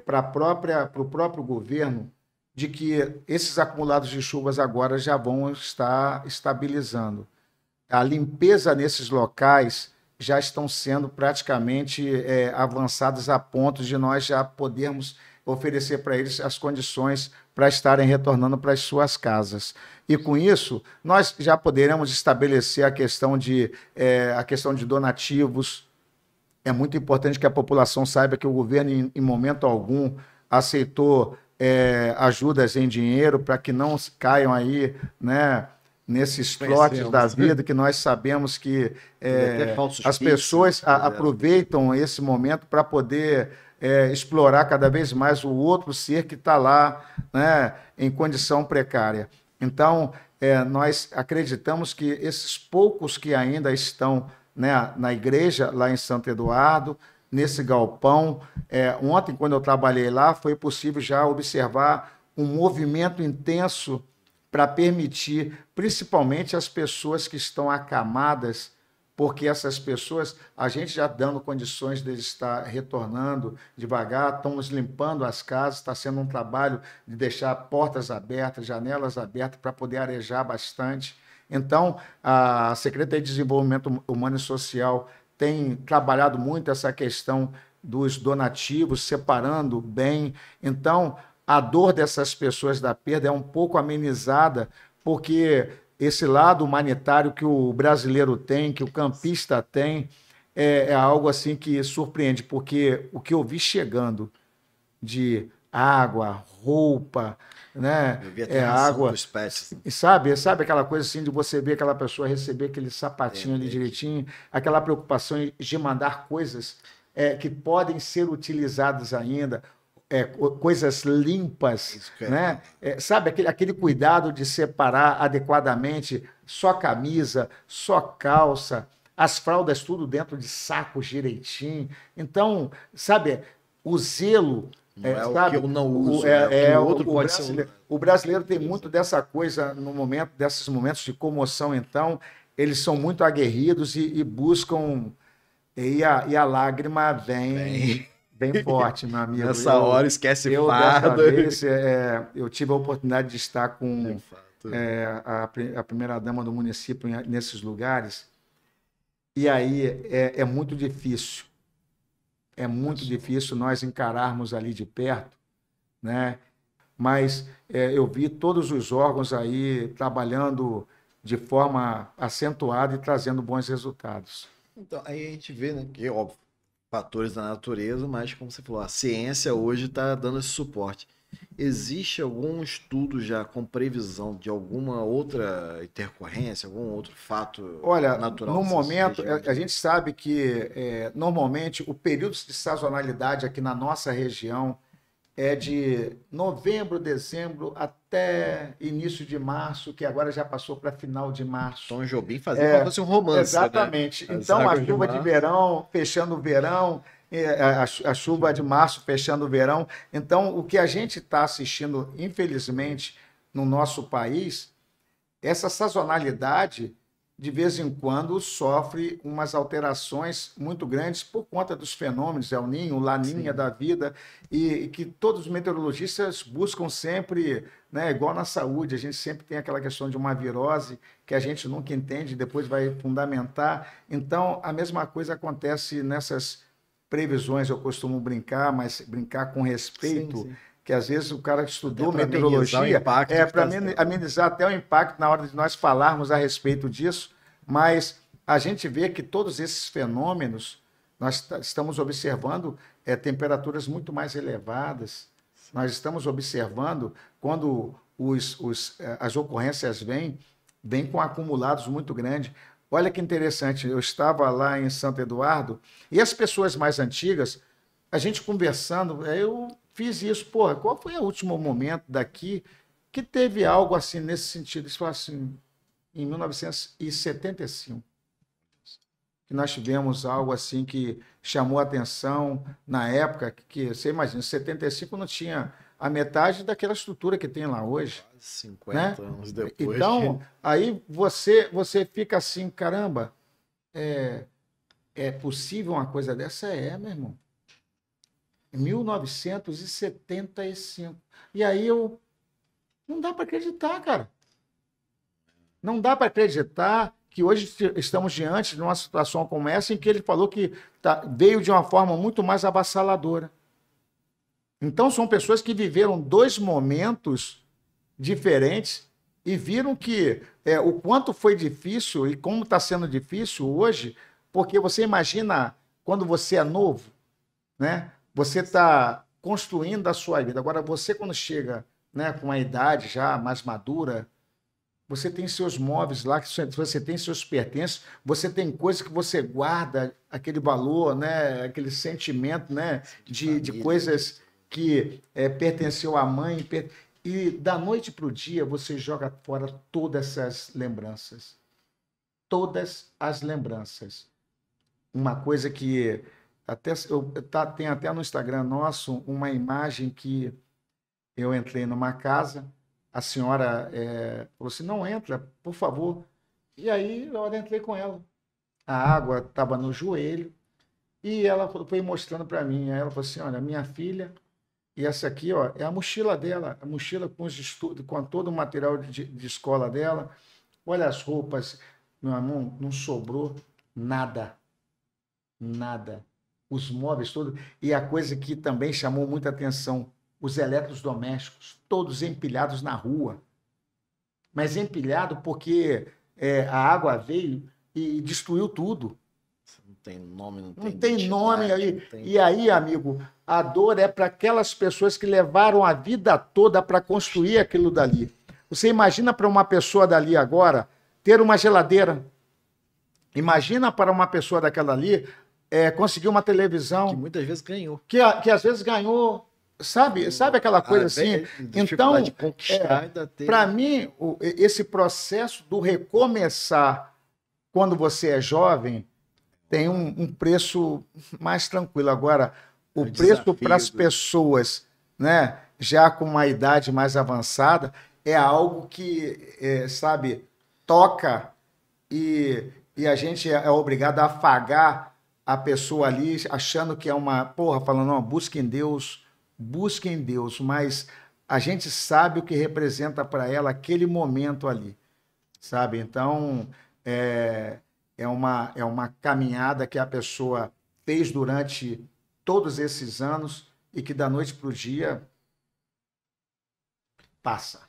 para o próprio governo de que esses acumulados de chuvas agora já vão estar estabilizando. A limpeza nesses locais já estão sendo praticamente avançadas a ponto de nós já podermos oferecer para eles as condições para estarem retornando para as suas casas. E com isso, nós já poderemos estabelecer a questão de donativos. É muito importante que a população saiba que o governo, em momento algum, aceitou ajudas em dinheiro para que não caiam aí, né, nesses trotes da vida, que nós sabemos que as pessoas aproveitam esse momento para poder explorar cada vez mais o outro ser que está lá, né, em condição precária. Então, nós acreditamos que esses poucos que ainda estão, né, na igreja, lá em Santo Eduardo, nesse galpão, ontem, quando eu trabalhei lá, foi possível já observar um movimento intenso para permitir, principalmente as pessoas que estão acamadas, porque essas pessoas, a gente já dando condições de estar retornando devagar, estamos limpando as casas, está sendo um trabalho de deixar portas abertas, janelas abertas, para poder arejar bastante. Então, a Secretaria de Desenvolvimento Humano e Social tem trabalhado muito essa questão dos donativos, separando bem. Então, a dor dessas pessoas da perda é um pouco amenizada, porque esse lado humanitário que o brasileiro tem, que o campista tem, é algo assim que surpreende, porque o que eu vi chegando de água, roupa, né? Água, dos pets. E sabe aquela coisa assim de você ver aquela pessoa receber aquele sapatinho ali direitinho, aquela preocupação de mandar coisas que podem ser utilizadas ainda, coisas limpas, né? Sabe, aquele cuidado de separar adequadamente só camisa, só calça, as fraldas tudo dentro de sacos direitinho. Então, sabe, o zelo... sabe, o que eu não uso, o brasileiro tem muito dessa coisa desses momentos de comoção. Então, eles são muito aguerridos e buscam... E a lágrima vem forte, meu amigo. Nessa hora esquece fardo. Dessa vez, eu tive a oportunidade de estar com a primeira-dama do município nesses lugares. E aí é muito difícil. É muito difícil nós encararmos ali de perto, né? Mas eu vi todos os órgãos aí trabalhando de forma acentuada e trazendo bons resultados. Então, aí a gente vê, né, que, óbvio, fatores da natureza, mas, como você falou, a ciência hoje está dando esse suporte. Existe algum estudo já com previsão de alguma outra intercorrência, algum outro fato natural? No momento, a gente sabe que, normalmente, o período de sazonalidade aqui na nossa região é de novembro, dezembro, até início de março, que agora já passou para final de março. Tom Jobim fazia como se fosse um romance. Exatamente. Né? Então, a chuva de verão, fechando o verão, a chuva de março, fechando o verão. Então, o que a gente está assistindo, infelizmente, no nosso país, essa sazonalidade, de vez em quando, sofre umas alterações muito grandes por conta dos fenômenos, El Niño, Laninha da vida, e que todos os meteorologistas buscam sempre, né, igual na saúde, a gente sempre tem aquela questão de uma virose que a gente nunca entende, depois vai fundamentar. Então, a mesma coisa acontece nessas previsões, eu costumo brincar, mas brincar com respeito, que às vezes o cara estudou meteorologia para amenizar até o impacto na hora de nós falarmos a respeito disso, mas a gente vê que todos esses fenômenos, nós estamos observando temperaturas muito mais elevadas, nós estamos observando quando as ocorrências vêm com acumulados muito grandes. olha que interessante, eu estava lá em Santo Eduardo e as pessoas mais antigas, a gente conversando, eu fiz isso, porra, qual foi o último momento daqui que teve algo assim nesse sentido? Isso foi assim, em 1975, que nós tivemos algo assim que chamou a atenção na época, que você imagina, em 75 não tinha a metade daquela estrutura que tem lá hoje. 50 né? anos depois. Então, aí você fica assim, caramba, é possível uma coisa dessa? Meu irmão. 1975. E aí não dá para acreditar, cara. Não dá para acreditar que hoje estamos diante de uma situação como essa, em que ele falou que veio de uma forma muito mais avassaladora. Então, são pessoas que viveram dois momentos diferentes e viram que o quanto foi difícil e como está sendo difícil hoje, porque você imagina quando você é novo, né? Você está construindo a sua vida. Agora, você quando chega, né, com uma idade já mais madura, você tem seus móveis lá, você tem seus pertences, você tem coisas que você guarda, aquele valor, né, aquele sentimento, né, de coisas que pertenceu à mãe. E da noite para o dia você joga fora todas essas lembranças. Todas as lembranças. Uma coisa que tem até no Instagram nosso uma imagem que eu entrei numa casa, a senhora falou assim, não entra, por favor. E aí eu entrei com ela. A água estava no joelho e ela foi mostrando para mim. Aí ela falou assim, olha, minha filha, e essa aqui, ó, é a mochila dela, a mochila com os estudos, com todo o material de escola dela. Olha as roupas, meu irmão, não sobrou nada. Nada. Os móveis todos. E a coisa que também chamou muita atenção, os eletrodomésticos, todos empilhados na rua. Mas empilhado porque a água veio e destruiu tudo. Não tem nome, não tem nome aí. Tem... E aí, amigo, a dor é para aquelas pessoas que levaram a vida toda para construir aquilo dali. Você imagina para uma pessoa dali agora ter uma geladeira. Imagina para uma pessoa daquela ali conseguir uma televisão. Que muitas vezes ganhou. Que às vezes ganhou. Sabe aquela coisa assim? Então, para mim, esse processo do recomeçar quando você é jovem tem um preço mais tranquilo. Agora, o preço para as pessoas, né, já com uma idade mais avançada, é algo que, sabe, toca e a gente é obrigado a afagar a pessoa ali, achando que é uma... falando, não, busque em Deus, mas a gente sabe o que representa para ela aquele momento ali, sabe? Então, é uma caminhada que a pessoa fez durante todos esses anos e que da noite para o dia passa.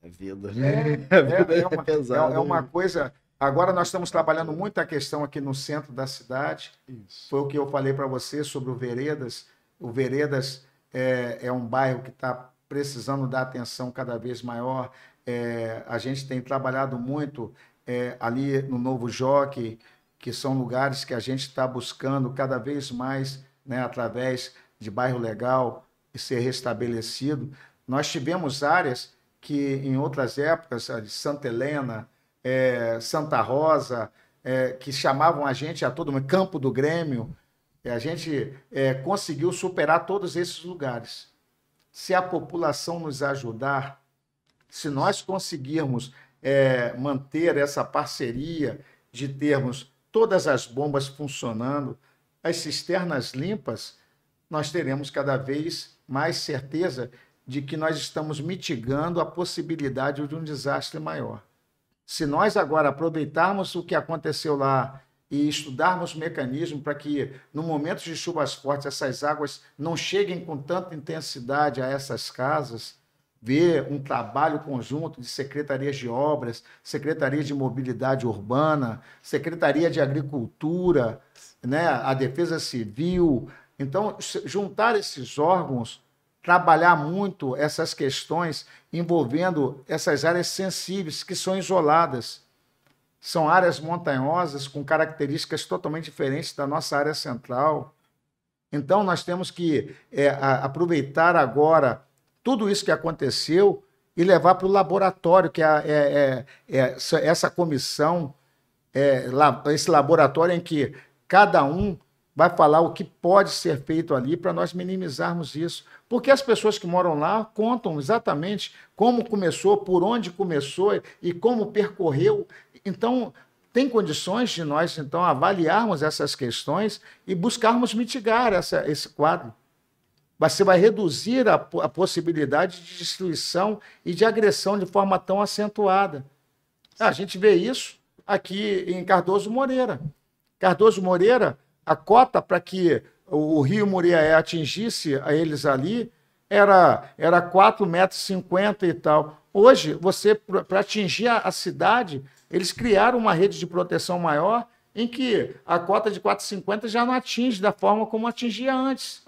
É vida. É pesado. É uma coisa... Agora nós estamos trabalhando muito a questão aqui no centro da cidade. Isso. Foi o que eu falei para você sobre o Veredas. O Veredas é um bairro que está precisando dar atenção cada vez maior. A gente tem trabalhado muito ali no Novo Jockey, que são lugares que a gente está buscando cada vez mais, né, através de bairro legal e ser restabelecido. Nós tivemos áreas que em outras épocas, de Santa Helena, Santa Rosa, que chamavam a gente a todo mundo, Campo do Grêmio, a gente conseguiu superar todos esses lugares. Se a população nos ajudar, se nós conseguirmos manter essa parceria de termos todas as bombas funcionando, as cisternas limpas, nós teremos cada vez mais certeza de que nós estamos mitigando a possibilidade de um desastre maior. Se nós agora aproveitarmos o que aconteceu lá e estudarmos mecanismos para que, no momento de chuvas fortes, essas águas não cheguem com tanta intensidade a essas casas, ver um trabalho conjunto de secretarias de obras, secretaria de mobilidade urbana, secretaria de agricultura, né, a defesa civil. Então, juntar esses órgãos, trabalhar muito essas questões envolvendo essas áreas sensíveis que são isoladas. são áreas montanhosas com características totalmente diferentes da nossa área central. Então, nós temos que aproveitar agora tudo isso que aconteceu e levar para o laboratório, que essa comissão, esse laboratório em que cada um vai falar o que pode ser feito ali para nós minimizarmos isso. Porque as pessoas que moram lá contam exatamente como começou, por onde começou e como percorreu. Então, tem condições de nós, então, avaliarmos essas questões e buscarmos mitigar esse quadro. Você vai reduzir a possibilidade de destruição e de agressão de forma tão acentuada. A gente vê isso aqui em Cardoso Moreira. Cardoso Moreira, a cota para que o Rio Muriaé atingisse a eles ali era 4,50 metros e tal. Hoje, para atingir a cidade, eles criaram uma rede de proteção maior em que a cota de 4,50 já não atinge da forma como atingia antes.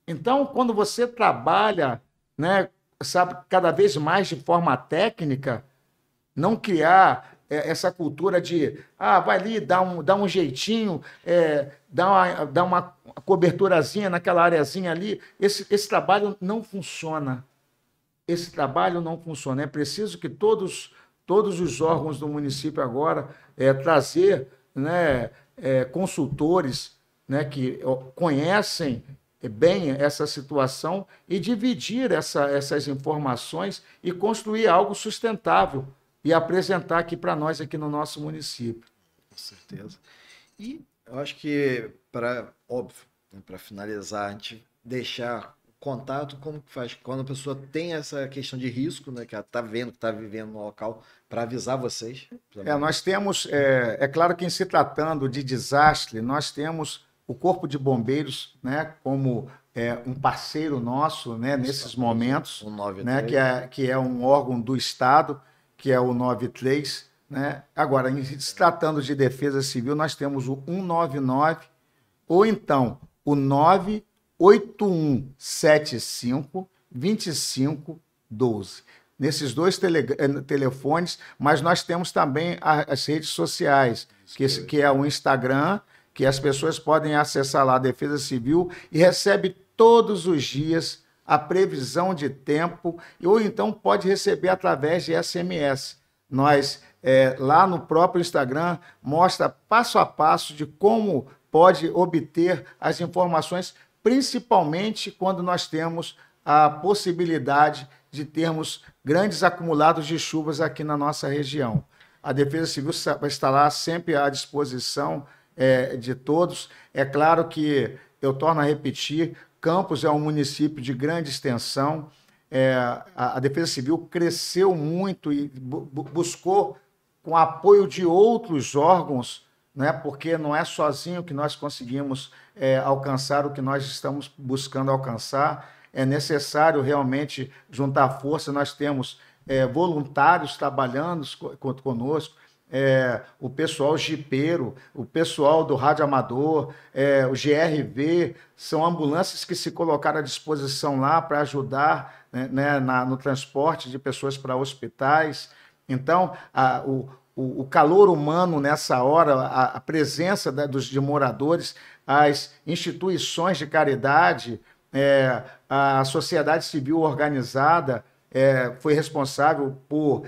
Então, quando você trabalha, né, sabe, cada vez mais de forma técnica, não criar essa cultura de vai ali, dá um jeitinho, dá uma coberturazinha naquela areazinha ali. Esse trabalho não funciona. Esse trabalho não funciona. É preciso que todos os órgãos do município agora trazer, né, consultores, né, que conhecem bem essa situação e dividir essas informações e construir algo sustentável e apresentar aqui para nós, aqui no nosso município. Com certeza. E eu acho que, óbvio, para finalizar, a gente deixar o contato, como que faz quando a pessoa tem essa questão de risco, né, que ela está vendo, que está vivendo no local, para avisar vocês. Nós temos, claro que em se tratando de desastre, nós temos o Corpo de Bombeiros, né, como um parceiro nosso, né, nesses momentos, o 93, né, que é um órgão do Estado, que é o 93, né? Agora, em se tratando de defesa civil, nós temos o 199 ou então o 98175-2512. Nesses dois telefones, mas nós temos também as redes sociais, que é o Instagram, que as pessoas podem acessar lá a Defesa Civil e recebe todos os dias a previsão de tempo, ou então pode receber através de SMS. Nós, lá no próprio Instagram, mostra passo a passo de como pode obter as informações, principalmente quando nós temos a possibilidade de termos grandes acumulados de chuvas aqui na nossa região. A Defesa Civil estará sempre à disposição de todos. É claro que, eu torno a repetir, Campos é um município de grande extensão. A Defesa Civil cresceu muito e buscou, com apoio de outros órgãos, né, porque não é sozinho que nós conseguimos alcançar o que nós estamos buscando alcançar. É necessário realmente juntar força. Nós temos voluntários trabalhando conosco, o pessoal jipeiro, o pessoal do rádio amador, o GRV, são ambulâncias que se colocaram à disposição lá para ajudar, né, no transporte de pessoas para hospitais. Então, o calor humano nessa hora, a presença de moradores, as instituições de caridade, a sociedade civil organizada foi responsável por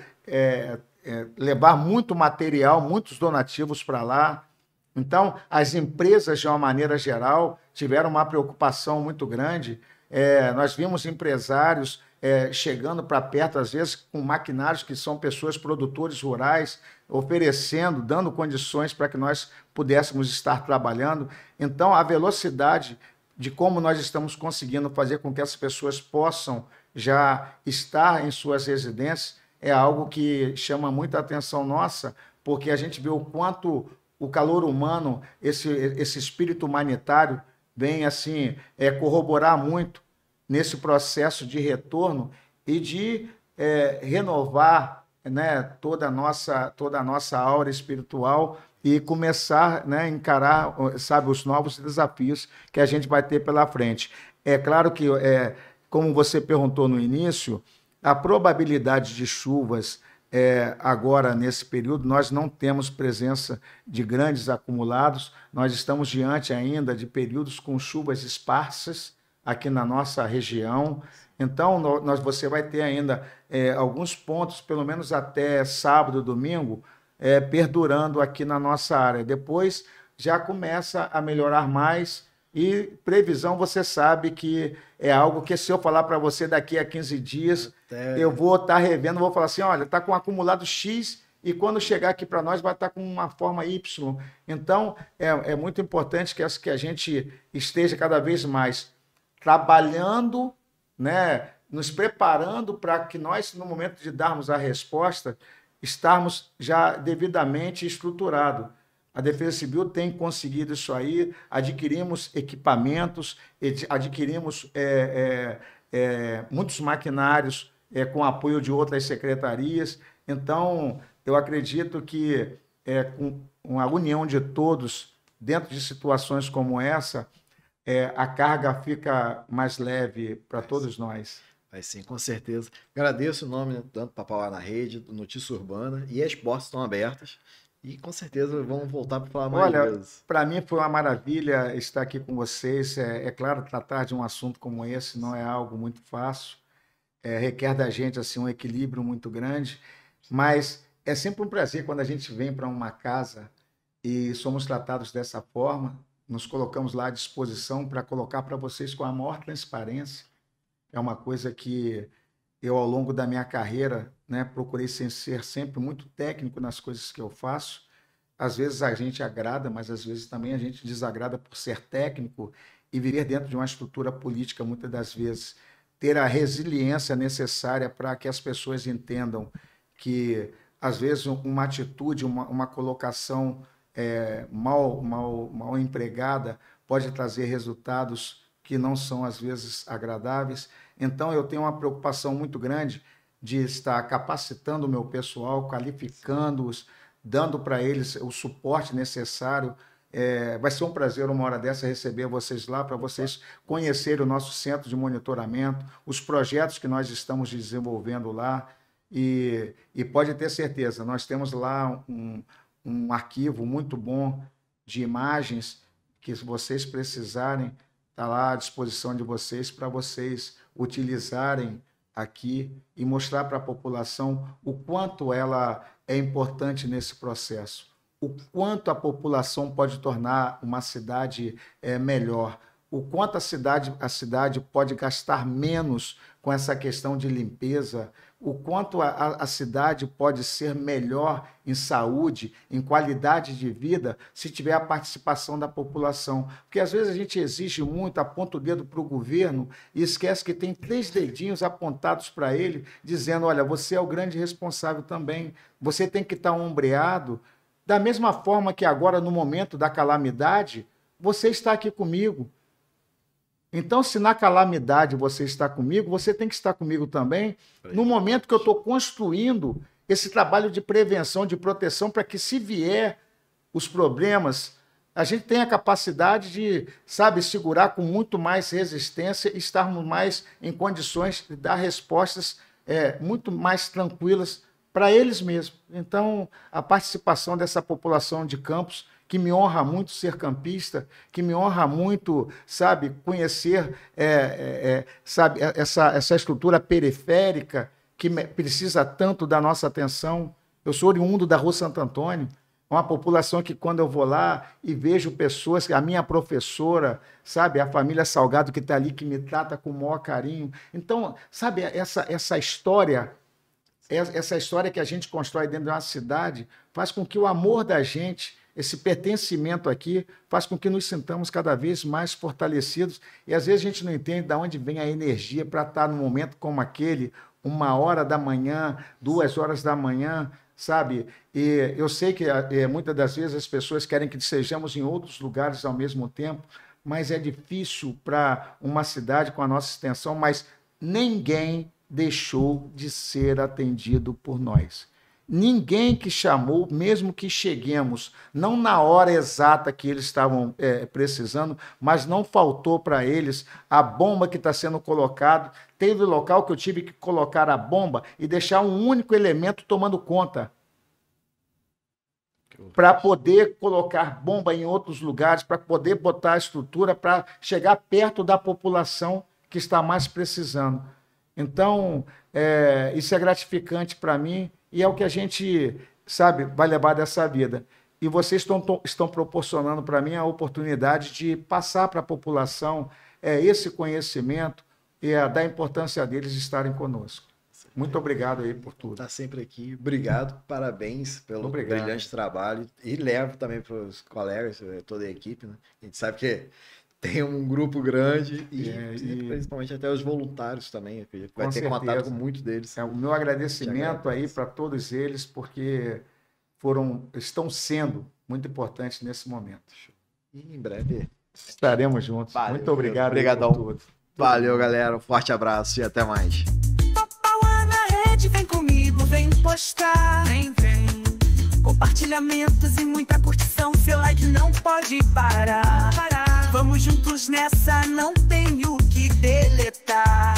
levar muito material, muitos donativos para lá. Então, as empresas, de uma maneira geral, tiveram uma preocupação muito grande. Nós vimos empresários chegando para perto, às vezes, com maquinários que são pessoas, produtores rurais, oferecendo, dando condições para que nós pudéssemos estar trabalhando. Então, a velocidade de como nós estamos conseguindo fazer com que as pessoas possam já estar em suas residências é algo que chama muita atenção nossa, porque a gente vê o quanto o calor humano, esse espírito humanitário, vem assim corroborar muito nesse processo de retorno e de renovar, né, toda a nossa aura espiritual e começar, né, a encarar, sabe, os novos desafios que a gente vai ter pela frente. É claro que, como você perguntou no início, a probabilidade de chuvas agora, nesse período, nós não temos presença de grandes acumulados, nós estamos diante ainda de períodos com chuvas esparsas aqui na nossa região. Então, você vai ter ainda alguns pontos, pelo menos até sábado, domingo, perdurando aqui na nossa área. Depois já começa a melhorar mais e previsão, você sabe que é algo que se eu falar para você daqui a 15 dias, eu vou estar revendo, vou falar assim, olha, está com um acumulado X e quando chegar aqui para nós vai estar com uma forma Y. Então, é muito importante que a gente esteja cada vez mais trabalhando, né, nos preparando para que nós, no momento de darmos a resposta, estarmos já devidamente estruturados. A Defesa Civil tem conseguido isso aí, adquirimos equipamentos, adquirimos muitos maquinários com apoio de outras secretarias. Então, eu acredito que com a união de todos, dentro de situações como essa, a carga fica mais leve para todos nós. Vai sim, com certeza. Agradeço o nome, né, tanto Papai lá na Rede, do Notícia Urbana, e as portas estão abertas. E com certeza vamos voltar para falar mais vezes. Para mim foi uma maravilha estar aqui com vocês. Claro, tratar de um assunto como esse não é algo muito fácil. Requer da gente assim, um equilíbrio muito grande. Mas é sempre um prazer quando a gente vem para uma casa e somos tratados dessa forma. Nos colocamos lá à disposição para colocar para vocês com a maior transparência. É uma coisa que eu, ao longo da minha carreira, né, procurei ser sempre muito técnico nas coisas que eu faço. Às vezes a gente agrada, mas às vezes também a gente desagrada por ser técnico e viver dentro de uma estrutura política, muitas das vezes. Ter a resiliência necessária para que as pessoas entendam que, às vezes, uma atitude, uma colocação mal empregada pode trazer resultados que não são, às vezes, agradáveis. Então, eu tenho uma preocupação muito grande de estar capacitando o meu pessoal, qualificando-os, dando para eles o suporte necessário. Vai ser um prazer, uma hora dessa, receber vocês lá, para vocês conhecerem o nosso centro de monitoramento, os projetos que nós estamos desenvolvendo lá. E pode ter certeza, nós temos lá um arquivo muito bom de imagens que, se vocês precisarem, está lá à disposição de vocês para vocês utilizarem aqui e mostrar para a população o quanto ela é importante nesse processo, o quanto a população pode tornar uma cidade melhor, o quanto a cidade pode gastar menos com essa questão de limpeza, o quanto a cidade pode ser melhor em saúde, em qualidade de vida, se tiver a participação da população. Porque às vezes a gente exige muito, aponta o dedo para o governo e esquece que tem 3 dedinhos apontados para ele, dizendo, olha, você é o grande responsável também, você tem que estar ombreado, da mesma forma que agora, no momento da calamidade, você está aqui comigo. Então, se na calamidade você está comigo, você tem que estar comigo também no momento que eu estou construindo esse trabalho de prevenção, de proteção, para que, se vier os problemas, a gente tenha a capacidade de, segurar com muito mais resistência e estarmos mais em condições de dar respostas muito mais tranquilas para eles mesmos. Então, a participação dessa população de Campos, que me honra muito ser campista, que me honra muito, conhecer essa estrutura periférica que precisa tanto da nossa atenção. Eu sou oriundo da Rua Santo Antônio, uma população que, quando eu vou lá e vejo pessoas, a minha professora, a família Salgado que está ali, que me trata com o maior carinho. Então, essa história que a gente constrói dentro de uma cidade faz com que o amor da gente, esse pertencimento aqui, faz com que nos sintamos cada vez mais fortalecidos. E às vezes a gente não entende de onde vem a energia para estar num momento como aquele, 1h da manhã, 2h da manhã, E eu sei que muitas das vezes as pessoas querem que sejamos em outros lugares ao mesmo tempo, mas é difícil para uma cidade com a nossa extensão, mas ninguém deixou de ser atendido por nós. Ninguém que chamou, mesmo que cheguemos, não na hora exata que eles estavam precisando, mas não faltou para eles a bomba que está sendo colocada, teve local que eu tive que colocar a bomba e deixar um único elemento tomando conta, para poder colocar bomba em outros lugares, para poder botar a estrutura, para chegar perto da população que está mais precisando. Então, isso é gratificante para mim e é o que a gente, sabe, vai levar dessa vida. E vocês estão proporcionando para mim a oportunidade de passar para a população esse conhecimento e da importância deles estarem conosco. Muito obrigado aí por tudo. Está sempre aqui. Obrigado, parabéns pelo brilhante trabalho. E levo também para os colegas, toda a equipe, né? A gente sabe que tem um grupo grande e principalmente até os voluntários também. Vai ter contato com muitos deles. O meu agradecimento aí para todos eles, porque estão sendo muito importantes nesse momento. E em breve estaremos juntos. Valeu, muito obrigado. Obrigadão. Por tudo. Valeu, galera. Um forte abraço e até mais. Vem comigo, vem postar, vem. Compartilhamentos e muita curtição, seu like não pode parar. Vamos juntos nessa, não tenho que deletar.